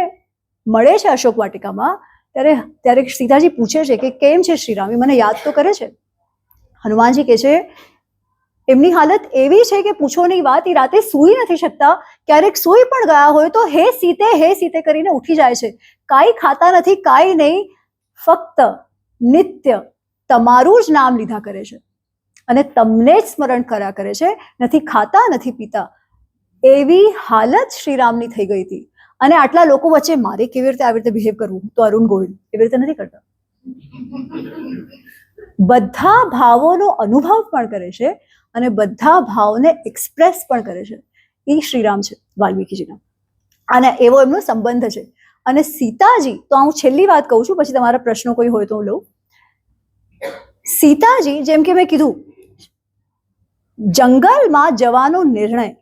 મળે છે અશોક વાટિકામાં ત્યારે સીતાજી પૂછે છે કે કેમ છે શ્રીરામ, મને યાદ તો કરે છે. હનુમાનજી કહે છે એમની હાલત એવી છે કે પૂછો નહીં વાત, એ રાતે સૂઈ નથી શકતા, ક્યારેક સૂઈ પણ ગયા હોય તો હે સીતે કરીને ઉઠી જાય છે, કાંઈ ખાતા નથી, કાંઈ નહીં, ફક્ત નિત્ય તમારું જ નામ લીધા કરે છે અને તમને જ સ્મરણ કર્યા કરે છે, નથી ખાતા નથી પીતા. એવી હાલત શ્રીરામની થઈ ગઈ હતી. અને આટલા લોકો વચ્ચે મારે કેવી રીતે આવી રીતે બિહેવ કરવું, તો અરુણ ગોવિલ એવી રીતે નથી કરતા. બધા ભાવોનો અનુભવ પણ કરે છે અને બધા ભાવને એક્સપ્રેસ પણ કરે છે. એ શ્રીરામ છે વાલ્મીકીજીના, અને એવો એમનો સંબંધ છે. અને સીતાજી, તો હું છેલ્લી વાત કહું છું, પછી તમારા પ્રશ્નો કોઈ હોય તો હું લઉં. સીતાજી, જેમ કે મેં કીધું, જંગલમાં જવાનો નિર્ણય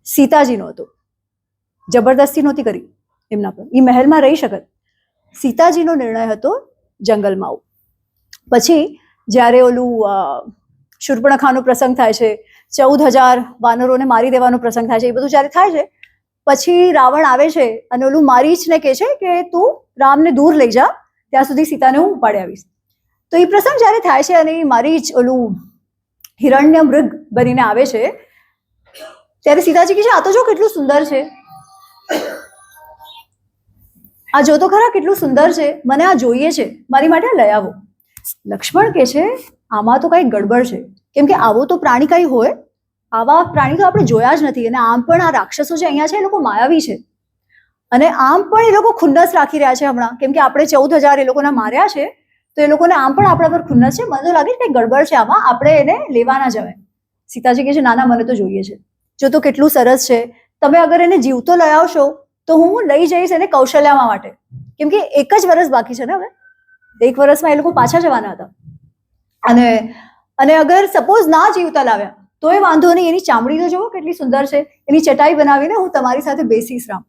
સીતાજીનો હતો, જબરદસ્તી નહોતી કરી એમના પર, એ મહેલમાં રહી શકત. સીતાજીનો નિર્ણય હતો જંગલમાં આવું. પછી જ્યારે ઓલું શૂર્પણખાનો પ્રસંગ થાય છે, 14,000 વાનરોને મારી દેવાનો પ્રસંગ થાય છે, એ બધું જ્યારે થાય છે પછી રાવણ આવે છે અને ઓલું મારીચને કહે છે કે તું રામને દૂર લઈ જા, ત્યાં સુધી સીતાને હું ઉપાડી આવીશ. તો એ પ્રસંગ જ્યારે થાય છે અને એ મારીચ ઓલું હિરણ્ય મૃગ બનીને આવે છે ત્યારે સીતાજી કહે છે આ તો જો કેટલું સુંદર છે, આ જો તો ખરા કેટલું સુંદર છે, મને આ જોઈએ છે, મારી માટે લઈ આવો. લક્ષ્મણ કહે છે આમાં તો કંઈક ગડબડ છે, કેમ કે આવો તો પ્રાણી કઈ હોય, આવા પ્રાણી તો આપણે જોયા જ નથી, અને આમ પણ આ રાક્ષસો જે અહીંયા છે એ લોકો માયાવી છે, અને આમ પણ એ લોકો ખુન્નસ રાખી રહ્યા છે હમણાં, કેમ કે આપણે 14,000 એ લોકોના માર્યા છે, તો એ લોકોને આમ પણ આપણા પર ખુન્નસ છે. મને તો લાગે છે કંઈક ગડબડ છે આમાં, આપણે એને લેવા ના જવાય. સીતાજી કહે છે ના ના, મને તો જોઈએ છે, જો તો કેટલું સરસ છે, તમે અગર એને જીવતો લઈ આવશો તો હું લઈ જઈશ એને કૌશલ્યામાં માટે, કેમ કે 1 જ વર્ષ બાકી છે ને, હવે 1 વર્ષમાં એ લોકો પાછા જવાના હતા. અને અગર સપોઝ ના જીવતા લાવ્યા તો એ વાંધો નહીં, એની ચામડી તો જુઓ કેટલી સુંદર છે, એની ચટાઈ બનાવીને હું તમારી સાથે બેસીશ રામ.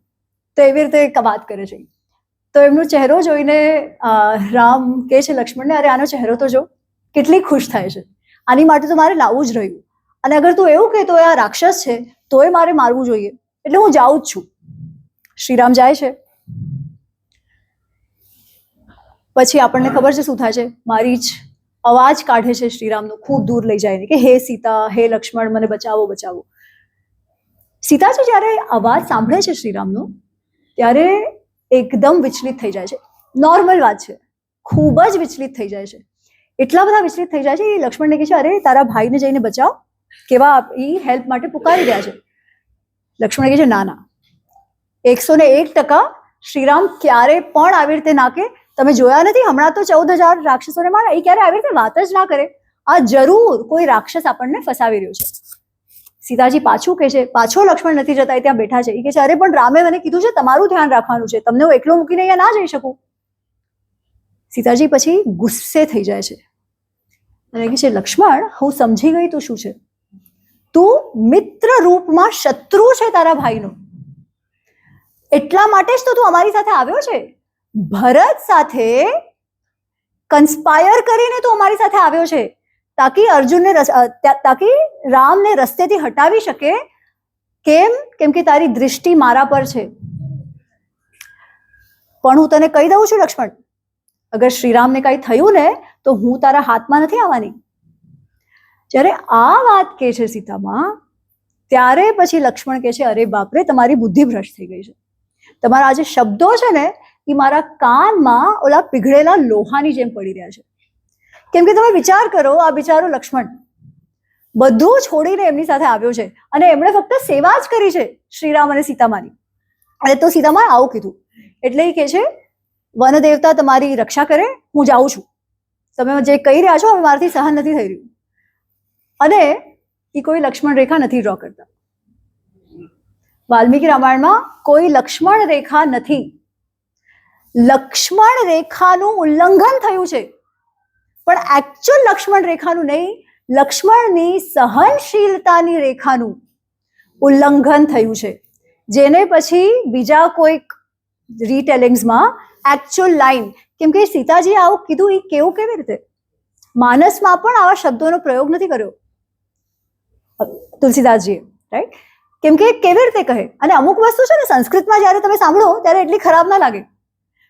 તો એવી રીતે વાત કરે છે. તો એમનો ચહેરો જોઈને રામ કહે છે લક્ષ્મણને અરે આનો ચહેરો તો જો, કેટલી ખુશ થાય છે, આની માટે તો મારે લાવવું જ રહ્યું, અને અગર તું એવું કહેતો આ રાક્ષસ છે તોય મારે મારવું જોઈએ, એટલે હું જાઉં જ છું. શ્રીરામ જાય છે. પછી આપણને ખબર છે શું થાય છે, મારી જ અવાજ કાઢે છે શ્રીરામનો ખૂબ દૂર લઈ જાય કે હે સીતા, હે લક્ષ્મણ, મને બચાવો બચાવો. સીતાજી જ્યારે અવાજ સાંભળે છે શ્રીરામનો ત્યારે એકદમ વિચલિત થઈ જાય છે. નોર્મલ વાત છે, ખૂબ જ વિચલિત થઈ જાય છે. એટલા બધા વિચલિત થઈ જાય છે કે લક્ષ્મણને કહે છે, અરે તારા ભાઈને જઈને બચાવ, કેવા એ હેલ્પ માટે પુકારી રહ્યા છે. લક્ષ્મણ કહે છે, ના ના, 101% શ્રીરામ ક્યારે પણ આવી રીતે ના કે. તમે જોયા નથી હમણાં તો 14,000 રાક્ષસોને મારા, એ ક્યારે આવી રીતે વાત જ ના કરે. આ જરૂર કોઈ રાક્ષસ આપણને ફસાવી રહ્યો છે. સીતાજી પાછું કહે છે, પાછો લક્ષ્મણ નથી જતા, ત્યાં બેઠા છે. એ કહે છે, અરે પણ રામે મને કીધું છે તમારું ધ્યાન રાખવાનું છે, તમને હું એકલો મૂકીને અહીંયા ના જઈ શકું. સીતાજી પછી ગુસ્સે થઈ જાય છે અને કહે છે, લક્ષ્મણ, હું સમજી ગઈ તું શું છે. તું મિત્ર રૂપમાં શત્રુ છે તારા ભાઈનો, એટલા માટે જ તો તું અમારી સાથે આવ્યો છે. ભરત સાથે કન્સ્પાયર કરીને તું અમારી સાથે આવ્યો છે તાકી અર્જુનને તાકી રામને રસ્તેથી હટાવી શકે. કેમ? કેમ કે તારી દૃષ્ટિ મારા પર છે. પણ હું તને કહી દઉં છું લક્ષ્મણ, અગર શ્રીરામને કંઈ થયું ને તો હું તારા હાથમાં નથી આવવાની. જ્યારે આ વાત કહે છે સીતામાં, ત્યારે પછી લક્ષ્મણ કહે છે, અરે બાપરે, તમારી બુદ્ધિ ભ્રષ્ટ થઈ ગઈ છે. તમારા આ જે શબ્દો છે ને એ મારા કાનમાં ઓલા પીગળેલા લોહાની જેમ પડી રહ્યા છે. કેમ કે તમે વિચાર કરો, આ બિચારો લક્ષ્મણ બધું છોડીને એમની સાથે આવ્યો છે અને એમણે ફક્ત સેવા જ કરી છે શ્રીરામ અને સીતામાની. અને તો સીતામાએ આવું કીધું એટલે એ કહે છે, વન દેવતા તમારી રક્ષા કરે, હું જાઉં છું. તમે જે કહી રહ્યા છો હવે મારાથી સહન નથી થઈ રહ્યું. અને એ કોઈ લક્ષ્મણ રેખા નથી ડ્રો કરતા. વાલ્મીકી રામાયણમાં કોઈ લક્ષ્મણ રેખા નથી. લક્ષ્મણ રેખાનું ઉલ્લંઘન થયું છે, પણ એકચ્યુઅલ લક્ષ્મણ રેખાનું નહીં, લક્ષ્મણની સહનશીલતાની રેખાનું ઉલ્લંઘન થયું છે, જેને પછી બીજા કોઈક રીટેલિંગ્સમાં એકચ્યુઅલ લાઈન. કેમ કે સીતાજીએ આવું કીધું, એ કેવું કેવી રીતે? માનસમાં પણ આવા શબ્દોનો પ્રયોગ નથી કર્યો તુલસીદાસજીએ, રાઈટ? કેમ કે કેવી રીતે કહે. અને અમુક વસ્તુ છે ને સંસ્કૃતમાં જ્યારે તમે સાંભળો ત્યારે એટલી ખરાબ ના લાગે,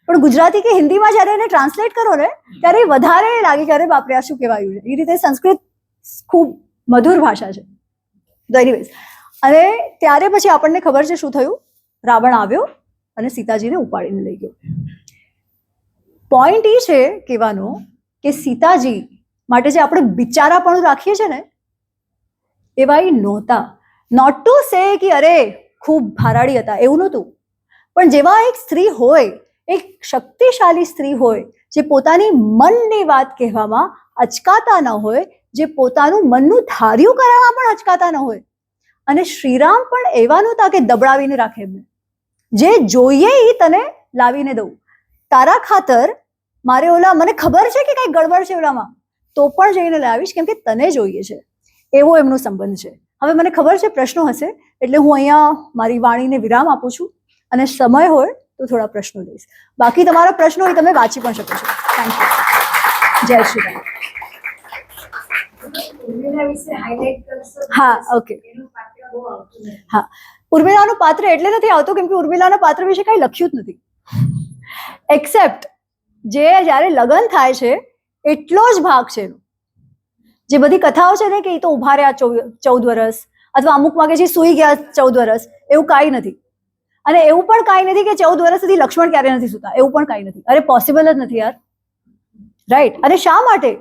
પણ ગુજરાતી કે હિન્દીમાં જ્યારે એને ટ્રાન્સલેટ કરો ને ત્યારે વધારે લાગે કે અરે બાપરે આ શું કહેવાયું છે. એ રીતે સંસ્કૃત ખૂબ મધુર ભાષા છે. એનીવેઝ, અને ત્યારે પછી આપણને ખબર છે શું થયું. રાવણ આવ્યો અને સીતાજીને ઉપાડીને લઈ ગયો. પોઈન્ટ એ છે કહેવાનો કે સીતાજી માટે જે આપણે બિચારાપણું રાખીએ છીએ ને એવા એ નહોતા. નોટ ટુ સે કે અરે ખૂબ ભારાડી હતા, એવું નહોતું. પણ જેવા એક સ્ત્રી હોય, એક શક્તિશાળી સ્ત્રી હોય, જે પોતાની મનની વાત કહેવામાં અચકાતા ન હોય, જે પોતાનું મનનું ધાર્યું કરવામાં પણ અચકાતા ન હોય. અને શ્રીરામ પણ એવા નહોતા કે દબડાવીને રાખે એમને. જે જોઈએ એ તને લાવીને દઉં, તારા ખાતર મારે ઓલા, મને ખબર છે કે કંઈ ગડબડ છે ઓલામાં, તો પણ જઈને લાવીશ કેમ કે તને જોઈએ છે. એવો એમનો સંબંધ છે. હવે મને ખબર છે પ્રશ્નો હશે, એટલે હું અહીંયા મારી વાણીને વિરામ આપું છું અને સમય હોય તો થોડા પ્રશ્નો લઈશ. બાકી તમારા પ્રશ્નો હોય તમે વાંચી પણ શકો છો. Thank you. જય શ્રી રામ. હા, ઓકે. હા, ઉર્મિલાનું પાત્ર એટલે નથી આવતું કેમ કે ઉર્મિલાના પાત્ર વિશે કંઈ લખ્યું જ નથી, એક્સેપ્ટ જે જ્યારે લગ્ન થાય છે એટલો જ ભાગ છે એનો. જે બધી કથાઓ છે ને કે એ તો ઉભા રહ્યા 14 વર્ષ, અથવા અમુકમાં કે છે સૂઈ ગયા 14 વર્ષ, એવું કાંઈ નથી. અને એવું પણ કાંઈ નથી કે 14 વર્ષ સુધી લક્ષ્મણ ક્યારે નથી સૂતા, એવું પણ કાંઈ નથી. અરે પોસિબલ જ નથી યાર, રાઈટ? અને શા માટે?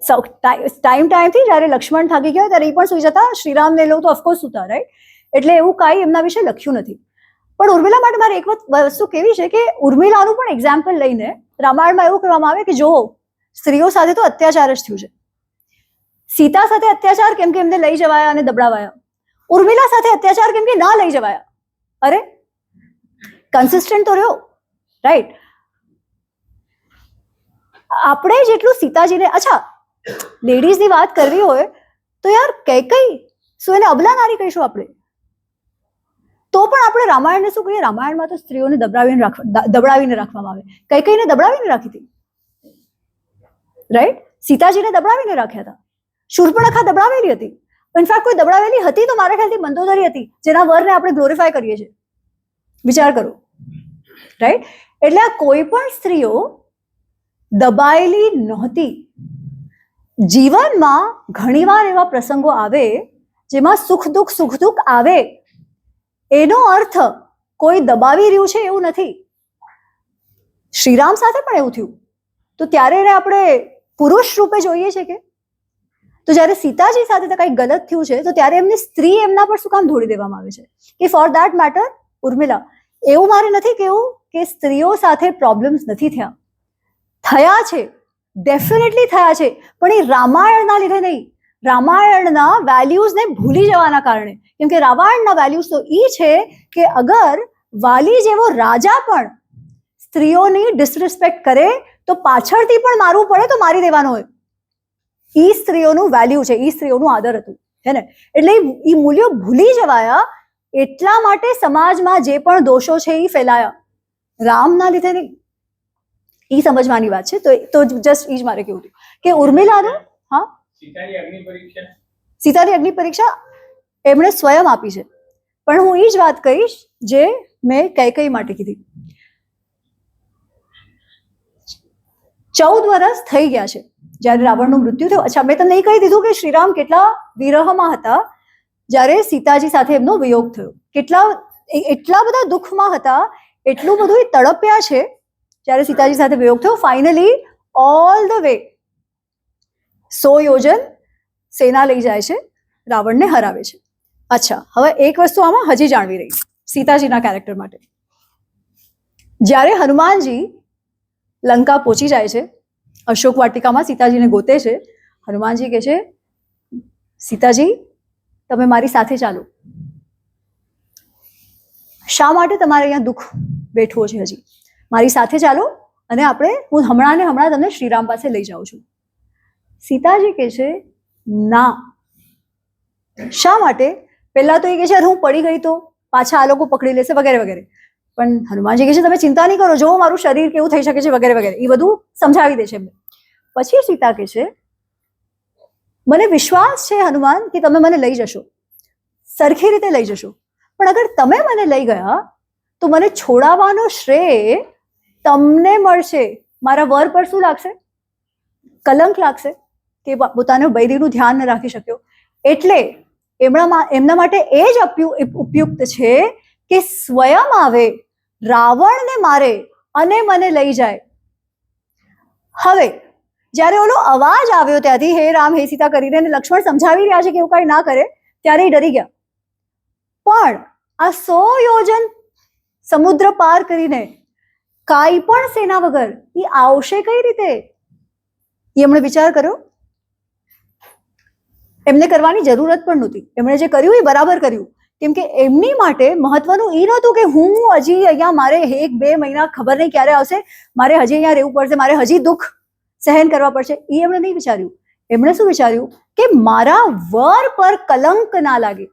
ટાઈમથી જ્યારે લક્ષ્મણ થાકી ગયો ત્યારે એ પણ સૂઈ જતા, શ્રીરામને એ લોકો તો ઓફકોર્સ સૂતા, રાઈટ? એટલે એવું કાંઈ એમના વિશે લખ્યું નથી. પણ ઉર્મિલા માટે મારે એક વસ્તુ કેવી છે કે ઉર્મિલાનું પણ એક્ઝામ્પલ લઈને રામાયણમાં એવું કહેવામાં આવે કે જો સ્ત્રીઓ સાથે તો અત્યાચાર જ થયું છે. સીતા સાથે અત્યાચાર કેમ કે એમને લઈ જવાયા અને દબડાવાયા. ઉર્મિલા સાથે અત્યાચાર કેમ કે ના લઈ જવાયા. અરે કન્સિસ્ટન્ટ તો રહ્યો, રાઈટ? આપણે જેટલું સીતાજીને, અચ્છા લેડીઝની વાત કરવી હોય તો યાર કઈ શું એને અબલા નારી કહીશું આપણે? તો પણ આપણે રામાયણને શું કહીએ? રામાયણમાં તો સ્ત્રીઓને દબડાવીને રાખવામાં આવે. કઈને દબડાવીને રાખી હતી, રાઈટ? સીતાજીને દબડાવીને રાખ્યા હતા. શૂર્પણખા દબડાવેલી હતી. ઇનફેક્ટ કોઈ દબડાવેલી હતી તો મારા ખ્યાલથી મંદોદરી હતી, જેના વરને આપણે ગ્લોરીફાય કરીએ છીએ. વિચાર કરો, રાઈટ? એટલે આ કોઈ પણ સ્ત્રીઓ દબાયેલી નહોતી. જીવનમાં ઘણીવાર એવા પ્રસંગો આવે જેમાં સુખ દુઃખ આવે, એનો અર્થ કોઈ દબાવી રહ્યું છે એવું નથી. શ્રીરામ સાથે પણ એવું થયું. તો ત્યારે એને આપણે પુરુષ રૂપે જોઈએ છે કે? તો જ્યારે સીતાજી સાથે કંઈક ગલત થયું છે તો ત્યારે એમની સ્ત્રી એમના પર શું કામ ઢોળી દેવામાં આવે છે? કે ફોર દેટ મેટર ઉર્મિલા, એવું મારે નથી કેવું કે સ્ત્રીઓ સાથે પ્રોબ્લેમ્સ નથી થયા છે, ડેફિનેટલી થયા છે, પણ એ રામાયણના લીધે નહીં, રામાયણના વેલ્યુઝને ભૂલી જવાના કારણે. કેમ કે રામાયણના વેલ્યુઝ તો એ છે કે અગર વાલી જેવો રાજા પણ સ્ત્રીઓની ડિસરિસ્પેક્ટ કરે તો પાછળથી પણ મારવું પડે તો મારી દેવાનો હોય. ઈ સ્ત્રીઓનું વેલ્યુ છે, ઈ સ્ત્રીઓનું આદર હતું, હે ને? એટલે એ મૂલ્યો ભૂલી જવાયા, એટલા માટે સમાજમાં જે પણ દોષો છે એ ફેલાયા, રામના લીધે નહીં. ઈ સમજવાની વાત છે. તો જસ્ટ ઈ જ મારે કેવું હતું કે ઉર્મિલાનું, હા, સીતાની અગ્નિ પરીક્ષા એમણે સ્વયં આપી છે, પણ હું એ જ વાત કહીશ જે મેં કઈ માટે કીધી. 14 વર્ષ થઈ ગયા છે જ્યારે રાવણનું મૃત્યુ થયું. અચ્છા, મેં તમને એ કહી દીધું કે શ્રીરામ કેટલા વિરહમાં હતા જ્યારે સીતાજી સાથે એમનો વિયોગ થયો, એટલા બધા દુઃખમાં હતા, એટલું બધું એ તડપ્યા છે જ્યારે સીતાજી સાથે વિયોગ થયો. ફાઇનલી ઓલ ધ વે 100 યોજન સેના લઈ જાય છે, રાવણને હરાવે છે. અચ્છા, હવે એક વસ્તુ આમાં હજી જાણવી રહી સીતાજીના કેરેક્ટર માટે. જ્યારે હનુમાનજી લંકા પહોંચી જાય છે, અશોક વાટિકામાં સીતાજીને ગોતે છે, હનુમાનજી કહે છે, સીતાજી તમે મારી સાથે ચાલો. શા માટે તમારે અહીંયા દુઃખ બેઠવો છે? હજી મારી સાથે ચાલો અને હું હમણાં ને હમણાં તમને શ્રીરામ પાસે લઈ જાઉં છું. સીતાજી કહે છે ના. શા માટે? પહેલા તો એ કહે છે હું પડી ગઈ તો પાછા આ લોકો પકડી લેશે વગેરે વગેરે, પણ હનુમાનજી કહે છે તમે ચિંતા નહીં કરો, જો મારું શરીર કેવું થઈ શકે છે વગેરે વગેરે, એ બધું સમજાવી દે છે એમને. પછી સીતા કહે છે મને વિશ્વાસ છે હનુમાન કે તમે મને લઈ જશો, સરખી રીતે લઈ જશો, પણ અગર તમે મને લઈ ગયા તો મને છોડાવવાનો શ્રેય તમને મળશે. મારા વર પર શું લાગશે? કલંક લાગશે કે પોતાના બૈરીનું ધ્યાન ન રાખી શક્યો. એટલે એમના માટે એ જ ઉપયુક્ત છે કે સ્વયં આવે, રાવણને મારે અને મને લઈ જાય. હવે જ્યારે ઓલો અવાજ આવ્યો ત્યાંથી હે રામ હે સીતા કરીને લક્ષ્મણ સમજાવી રહ્યા છે કે એવું કઈ ના કરે, ત્યારે એ ડરી ગયા. પણ આ 100 યોજન સમુદ્ર પાર કરીને કાંઈ પણ સેના વગર એ આવશે કઈ રીતે? એમણે વિચાર કર્યો. એમને કરવાની જરૂરત પણ નહોતી, એમણે જે કર્યું એ બરાબર કર્યું. કેમ કે એમની માટે મહત્વનું એ નહોતું કે હું હજી અહીંયા મારે 1-2 મહિના ખબર નહીં ક્યારે આવશે, મારે હજી અહીંયા રહેવું પડશે, મારે હજી દુઃખ સહન કરવા પડશે. એ એમણે નહીં વિચાર્યું. એમણે શું વિચાર્યું કે મારા વર પર કલંક ના લાગે,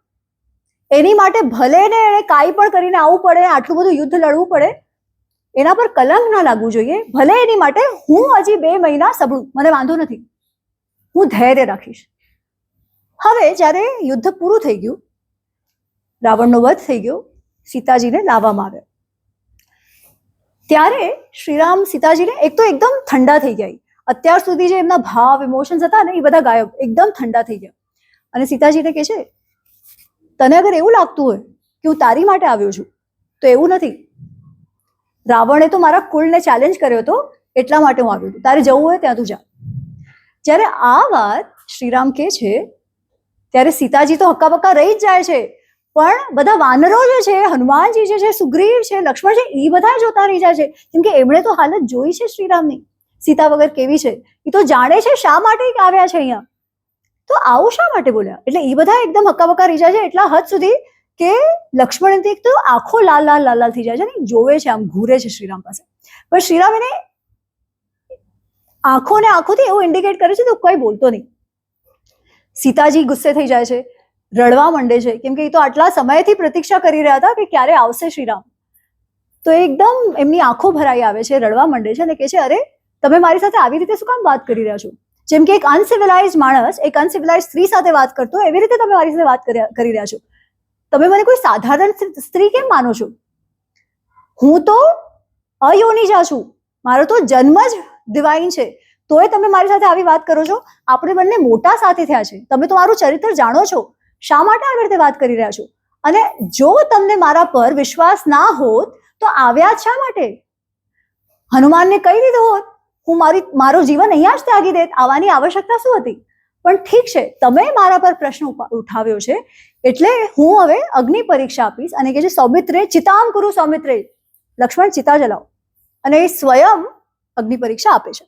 એની માટે ભલે ને એને કાંઈ પણ કરીને આવવું પડે, આટલું બધું યુદ્ધ લડવું પડે, એના પર કલંક ના લાગવું જોઈએ. ભલે એની માટે હું હજી 2 મહિના સબળું, મને વાંધો નથી, હું ધૈર્ય રાખીશ. હવે જ્યારે યુદ્ધ પૂરું થઈ ગયું, રાવણનો વધ થઈ ગયો, સીતાજીને લાવવામાં આવ્યા, ત્યારે શ્રીરામ સીતાજીને એક તો એકદમ ઠંડા થઈ ગયા. અત્યાર સુધી જે એમના ભાવ ઇમોશન્સ હતા ને એ બધા ગાયબ, એકદમ ઠંડા થઈ ગયા. અને સીતાજીને કહે છે તને અગર એવું લાગતું હોય કે હું તારી માટે આવ્યો છું તો એવું નથી, રાવણે તો મારા કુળને ચેલેન્જ કર્યો હતો એટલા માટે હું આવ્યો છું, તારે જવું હોય ત્યાં તું જા. જ્યારે આ વાત શ્રીરામ કહે છે ત્યારે સીતાજી તો હક્કાબક્કા રહી જ જાય છે, પણ બધા વાનરો જે છે, હનુમાનજી જે છે, સુગ્રીવ છે, લક્ષ્મણ છે, એ બધા જોતા રહી જાય છે. કેમ કે એમણે તો હાલત જોઈ છે શ્રીરામની, સીતા વગર કેવી છે, એ તો જાણે છે શા માટે આવ્યા છે અહીંયા, તો આવું શા માટે બોલ્યા. એટલે એ બધા એકદમ હક્કાબક્કા રહી જાય છે, એટલા હદ સુધી કે લક્ષ્મણ તો આંખો લાલ લાલ લાલ લાલ થઈ જાય છે ને, જોવે છે, આમ ઘૂરે છે શ્રીરામ પાસે. પણ શ્રીરામ એને આંખોથી એવું ઇન્ડિકેટ કરે છે તો કોઈ બોલતો નહીં. સીતાજી ગુસ્સે થઈ જાય છે, રડવા માંડે છે, કેમ કે એ તો આટલા સમયથી પ્રતીક્ષા કરી રહ્યા હતા કે ક્યારે આવશે શ્રીરામ. તો એકદમ એમની આંખો ભરાઈ આવે છે, રડવા માંડે છે અને કહે છે અરે તમે મારી સાથે આવી રીતે શું કામ વાત કરી રહ્યા છો? જેમ કે એક અનસિવિલાઇઝ માણસ એક અનસિવિલાઇઝ સ્ત્રી સાથે વાત કરતો એવી રીતે તમે મારી સાથે વાત કરી રહ્યા છો. તમે મને કોઈ સાધારણ સ્ત્રી કેમ માનો છો? હું તો અયોનિજા છું, મારો તો જન્મ જ ડિવાઇન છે, તોય તમે મારી સાથે આવી વાત કરો છો? આપણે બંને મોટા સાથે થયા છે, તમે તો મારું ચરિત્ર જાણો છો. શા માટે આવી રીતે વાત કરી રહ્યા છો? અને જો તમને મારા પર વિશ્વાસ ના હોત તો આવ્યા શા માટે? હનુમાનને કહી દીધું હોત હું મારું જીવન અહીંયા જ ત્યાગી દેત, આવવાની આવશ્યકતા શું હતી? પણ ઠીક છે, તમે મારા પર પ્રશ્ન ઉઠાવ્યો છે એટલે હું હવે અગ્નિ પરીક્ષા આપીશ. અને કે છે સૌમિત્રે ચિતામ કુરુ સૌમિત્રે, લક્ષ્મણ ચિતા જલાવો. અને એ સ્વયં અગ્નિ પરીક્ષા આપે છે.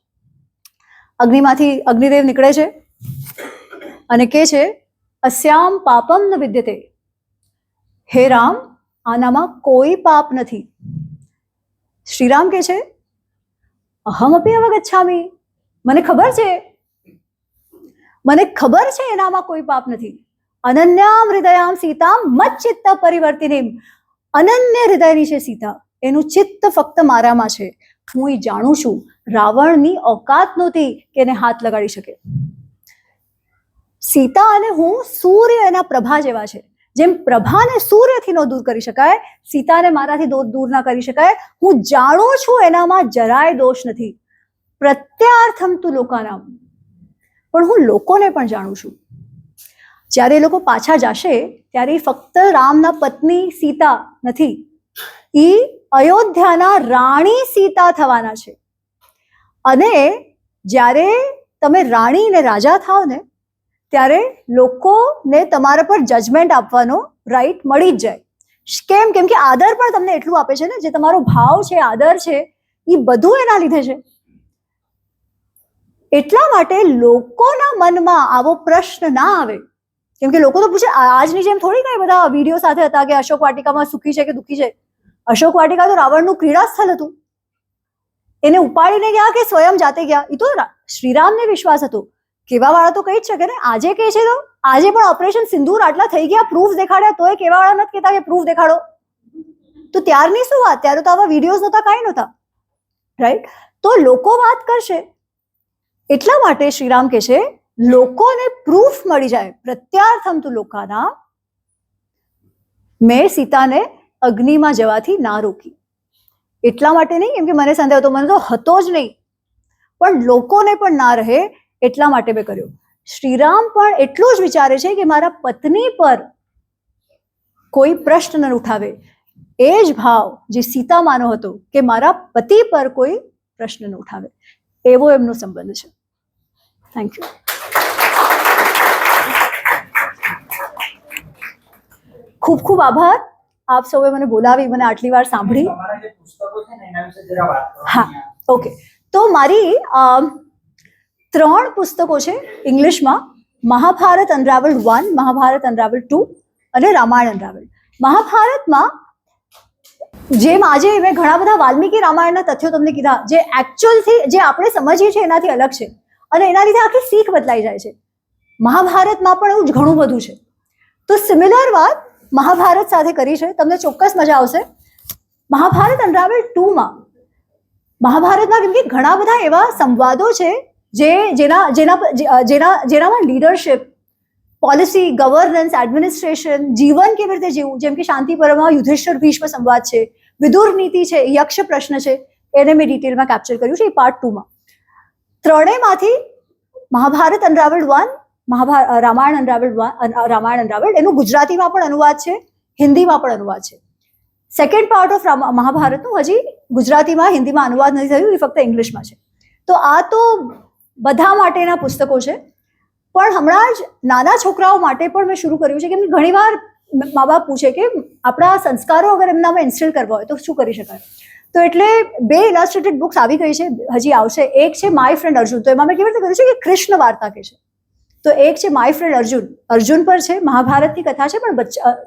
અગ્નિમાંથી અગ્નિદેવ નીકળે છે અને કે છે અસ્યામ પાપમ ન વિદ્યતે, હે રામ આનામાં કોઈ પાપ નથી. શ્રીરામ કે છે અહમપી અવગચ્છામિ, મને ખબર છે એનામાં કોઈ પાપ નથી. અનન્યામ હૃદયામ સીતામ મચ્ચિત્ત પરિવર્તિનીમ, અનન્ય હૃદયની છે સીતા, એનું ચિત્ત ફક્ત મારામાં છે. હું એ જાણું છું. રાવણની ઓકાત નહોતી કે એને હાથ લગાડી શકે. સીતા અને હું સૂર્ય એના પ્રભા જેવા છે. જેમ પ્રભાને સૂર્યથી ન દૂર કરી શકાય, સીતાને મારાથી દૂર ના કરી શકાય. હું જાણું છું એનામાં જરાય દોષ નથી. પ્રત્યાર્થમ તુ લોકાનામ, પણ હું લોકોને પણ જાણું છું. જ્યારે એ લોકો પાછા જશે ત્યારે ફક્ત રામના પત્ની સીતા નથી, એ અયોધ્યાના રાણી સીતા થવાના છે. અને જ્યારે તમે રાણી ને રાજા થાવ ને ત્યારે લોકોને તમારા પર જજમેન્ટ આપવાનો રાઈટ મળી જ જાય. કેમ કે આદર પણ તમને એટલું આપે છે ને, જે તમારો ભાવ છે, આદર છે, એ બધું એના લીધે છે. એટલા માટે લોકોના મનમાં આવો પ્રશ્ન ના આવે. કેમ કે લોકો તો પૂછે, આજની જેમ થોડી કઈ બધા વિડીયો સાથે હતા કે અશોક વાટિકામાં સુખી છે કે દુઃખી છે. અશોક વાટિકા તો રાવણનું ક્રીડા સ્થળ હતું. એને ઉપાડીને ગયા કે સ્વયં જાતે ગયા, એ તો શ્રીરામને વિશ્વાસ હતો. કેવા વાળા તો કહી જ શકે ને. આજે કે છે તો આજે પણ ઓપરેશન સિંદૂર આટલા થઈ ગયા, પ્રૂફ દેખાડ્યા, તોય કેવા વાળા નથી કહેતા કે પ્રૂફ દેખાડો. તો ત્યારની શું વાત, ત્યારે તો આવા વિડીયોઝ નહોતા, કાંઈ નહોતા, રાઈટ? તો લોકો વાત કરશે. એટલા માટે શ્રીરામ કે છે લોકોને પ્રૂફ મળી જાય. પ્રત્યાર્થમ તુ લોકાના, મેં સીતાને અગ્નિમાં જવાથી ના રોકી. એટલા માટે નહીં કેમ કે મને સંદેહ હતો, મને તો હતો જ નહીં, પણ લોકોને પણ ના રહે એટલા માટે મેં કર્યો. શ્રીરામ પણ એટલું જ વિચારે છે કે મારા પત્ની પર કોઈ પ્રશ્ન ન ઉઠાવે. એ જ ભાવ જે સીતામાનો હતો કે મારા પતિ પર કોઈ પ્રશ્ન ન ઉઠાવે, એવો એમનો સંબંધ છે. Thank you. ખૂબ ખૂબ આભાર. આપ સૌએ મને બોલાવી, મને આટલી વાર સાંભળી. હા, ઓકે. તો મારી 3 પુસ્તકો છે ઇંગ્લિશમાં: મહાભારત અનરાવલ્ડ 1, મહાભારત અનરાવલ્ડ 2 અને રામાયણ અનરાવલ્ડ. મહાભારતમાં જેમ આજે મેં ઘણા બધા વાલ્મીકી રામાયણના તથ્યો તમને કીધા, જે એકચ્યુઅલથી જે આપણે સમજીએ છીએ એનાથી અલગ છે અને એના લીધે આખી શીખ બદલાઈ જાય છે. મહાભારતમાં પણ એવું જ ઘણું બધું છે. તો સિમિલર વાત મહાભારત સાથે કરી છે, તમને ચોક્કસ મજા આવશે. મહાભારત અનરાવલ્ડ 2માં મહાભારતમાં કેમ કે ઘણા બધા એવા સંવાદો છે જેનામાં લીડરશિપ, પોલિસી, ગવર્નન્સ, એડમિનિસ્ટ્રેશન, જીવન કેવી રીતે જીવવું, જેમ કે શાંતિ પર્વમાં યુધિષ્ઠિર ભીષ્મ સંવાદ છે, વિદુર નીતિ છે, યક્ષ પ્રશ્ન છે, એને મેં ડિટેલમાં કેપ્ચર કર્યું છે એ પાર્ટ 2માં. ત્રણેયમાંથી મહાભારત અનરાવલ્ડ 1, રામાયણ અનરાવલ્ડ, એનું ગુજરાતીમાં પણ અનુવાદ છે, હિન્દીમાં પણ અનુવાદ છે. સેકન્ડ પાર્ટ ઓફ મહાભારતનું હજી ગુજરાતીમાં, હિન્દીમાં અનુવાદ નથી થયું, એ ફક્ત ઇંગ્લિશમાં છે. તો આ તો બધા માટેના પુસ્તકો છે, પણ હમણાં જ નાના છોકરાઓ માટે પણ મેં શરૂ કર્યું છે. કેમ કે ઘણીવાર મા બાપ પૂછે કે આપણા સંસ્કારો અગર એમનામાં ઇન્સ્ટિલ કરવા હોય તો શું કરી શકાય. તો એટલે 2 ઇલસ્ટ્રેટેડ બુક્સ આવી ગઈ છે, હજી આવશે. એક છે માય ફ્રેન્ડ અર્જુન, તો એમાં મેં કેવી રીતે કર્યું છે કે કૃષ્ણ વાર્તા કે છે. તો એક છે માય ફ્રેન્ડ અર્જુન, અર્જુન પર છે, મહાભારતની કથા છે, પણ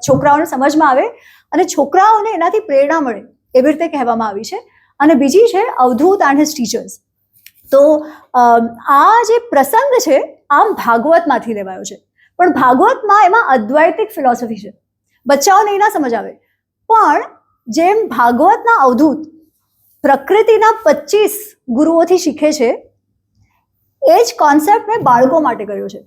છોકરાઓને સમજમાં આવે અને છોકરાઓને એનાથી પ્રેરણા મળે એવી રીતે કહેવામાં આવી છે. અને બીજી છે અવધૂત એન્ડ હિઝ ટીચર્સ. તો આ જે પ્રસંગ છે આમ ભાગવતમાંથી લેવાયો છે, પણ ભાગવતમાં એમાં અદ્વૈતિક ફિલોસોફી છે, બચ્ચાઓને એ ના સમજ આવે. પણ જેમ ભાગવતના અવધૂત પ્રકૃતિના 25 ગુરુઓથી શીખે છે, એ જ કોન્સેપ્ટ મેં બાળકો માટે કર્યો છે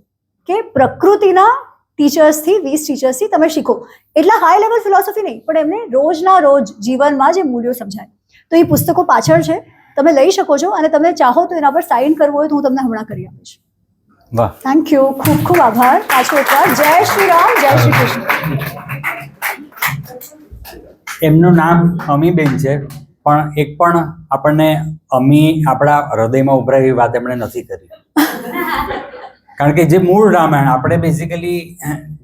કે પ્રકૃતિના ટીચર્સથી, 20 ટીચર્સથી તમે શીખો. એટલા હાઈ લેવલ ફિલોસોફી નહીં, પણ એમને રોજના રોજ જીવનમાં જે મૂલ્યો સમજાય. તો એ પુસ્તકો પાછળ છે, તમે લઈ શકો છો. અને તમે ચાહો તો એના પર સાઇન કરવું હોય તો હું તમને હમણાં કરી આપીશ. વાહ. થેન્ક યુ, ખૂબ ખૂબ આભાર. પાછો એકવાર જય શ્રી રામ, જય શ્રી કૃષ્ણ. એમનું નામ અમીબેન છે, પણ એક પણ આપણને અમી આપણા હૃદયમાં ઉભરાય એવી વાત એમણે નથી કરી. કારણ કે જે મૂળ રામાયણ આપણે બેઝિકલી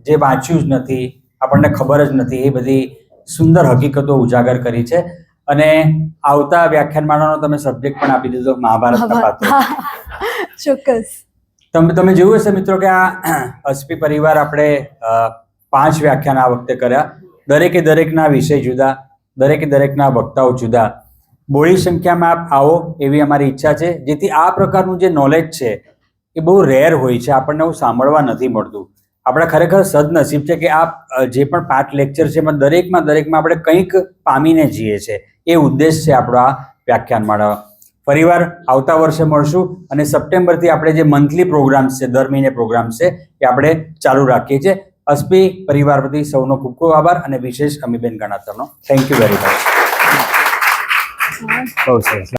જે વાંચ્યું જ નથી, આપણને ખબર જ નથી, એ બધી સુંદર હકીકતો ઉજાગર કરી છે. અને આવતા વ્યાખ્યાનમાળાનો તમે સબ્જેક્ટ પણ આપી દીધો, મહાભારતના પાત્રો. ચોક્કસ. તમે જોયું હશે મિત્રો કે આ અસ્પી પરિવાર આપણે 5 વ્યાખ્યાન આ વખતે કર્યા. દરેકના વિષય જુદા, દરેકના વક્તાઓ જુદા. બોળી સંખ્યામાં આપ આવો એવી અમારી ઈચ્છા છે, જેથી આ પ્રકારનું જે નોલેજ છે એ બહુ રેર હોય છે, આપણને એવું સાંભળવા નથી મળતું. આપણે ખરેખર સદનસીબ છે કે આ જે પણ 5 લેક્ચર છે એમાં દરેકમાં આપણે કંઈક પામીને જઈએ છે. એ ઉદ્દેશ છે આપણો આ વ્યાખ્યાનમાળા. ફરીવાર આવતા વર્ષે મળશું અને સપ્ટેમ્બરથી આપણે જે મંથલી પ્રોગ્રામ્સ છે, દર મહિને પ્રોગ્રામ્સ છે, એ આપણે ચાલુ રાખીએ છીએ. અસ્પી પરિવાર વતી સૌનો ખૂબ ખૂબ આભાર અને વિશેષ અમીબેન ગણાતરનો થેન્ક યુ વેરી મચ. બહુ સરસ.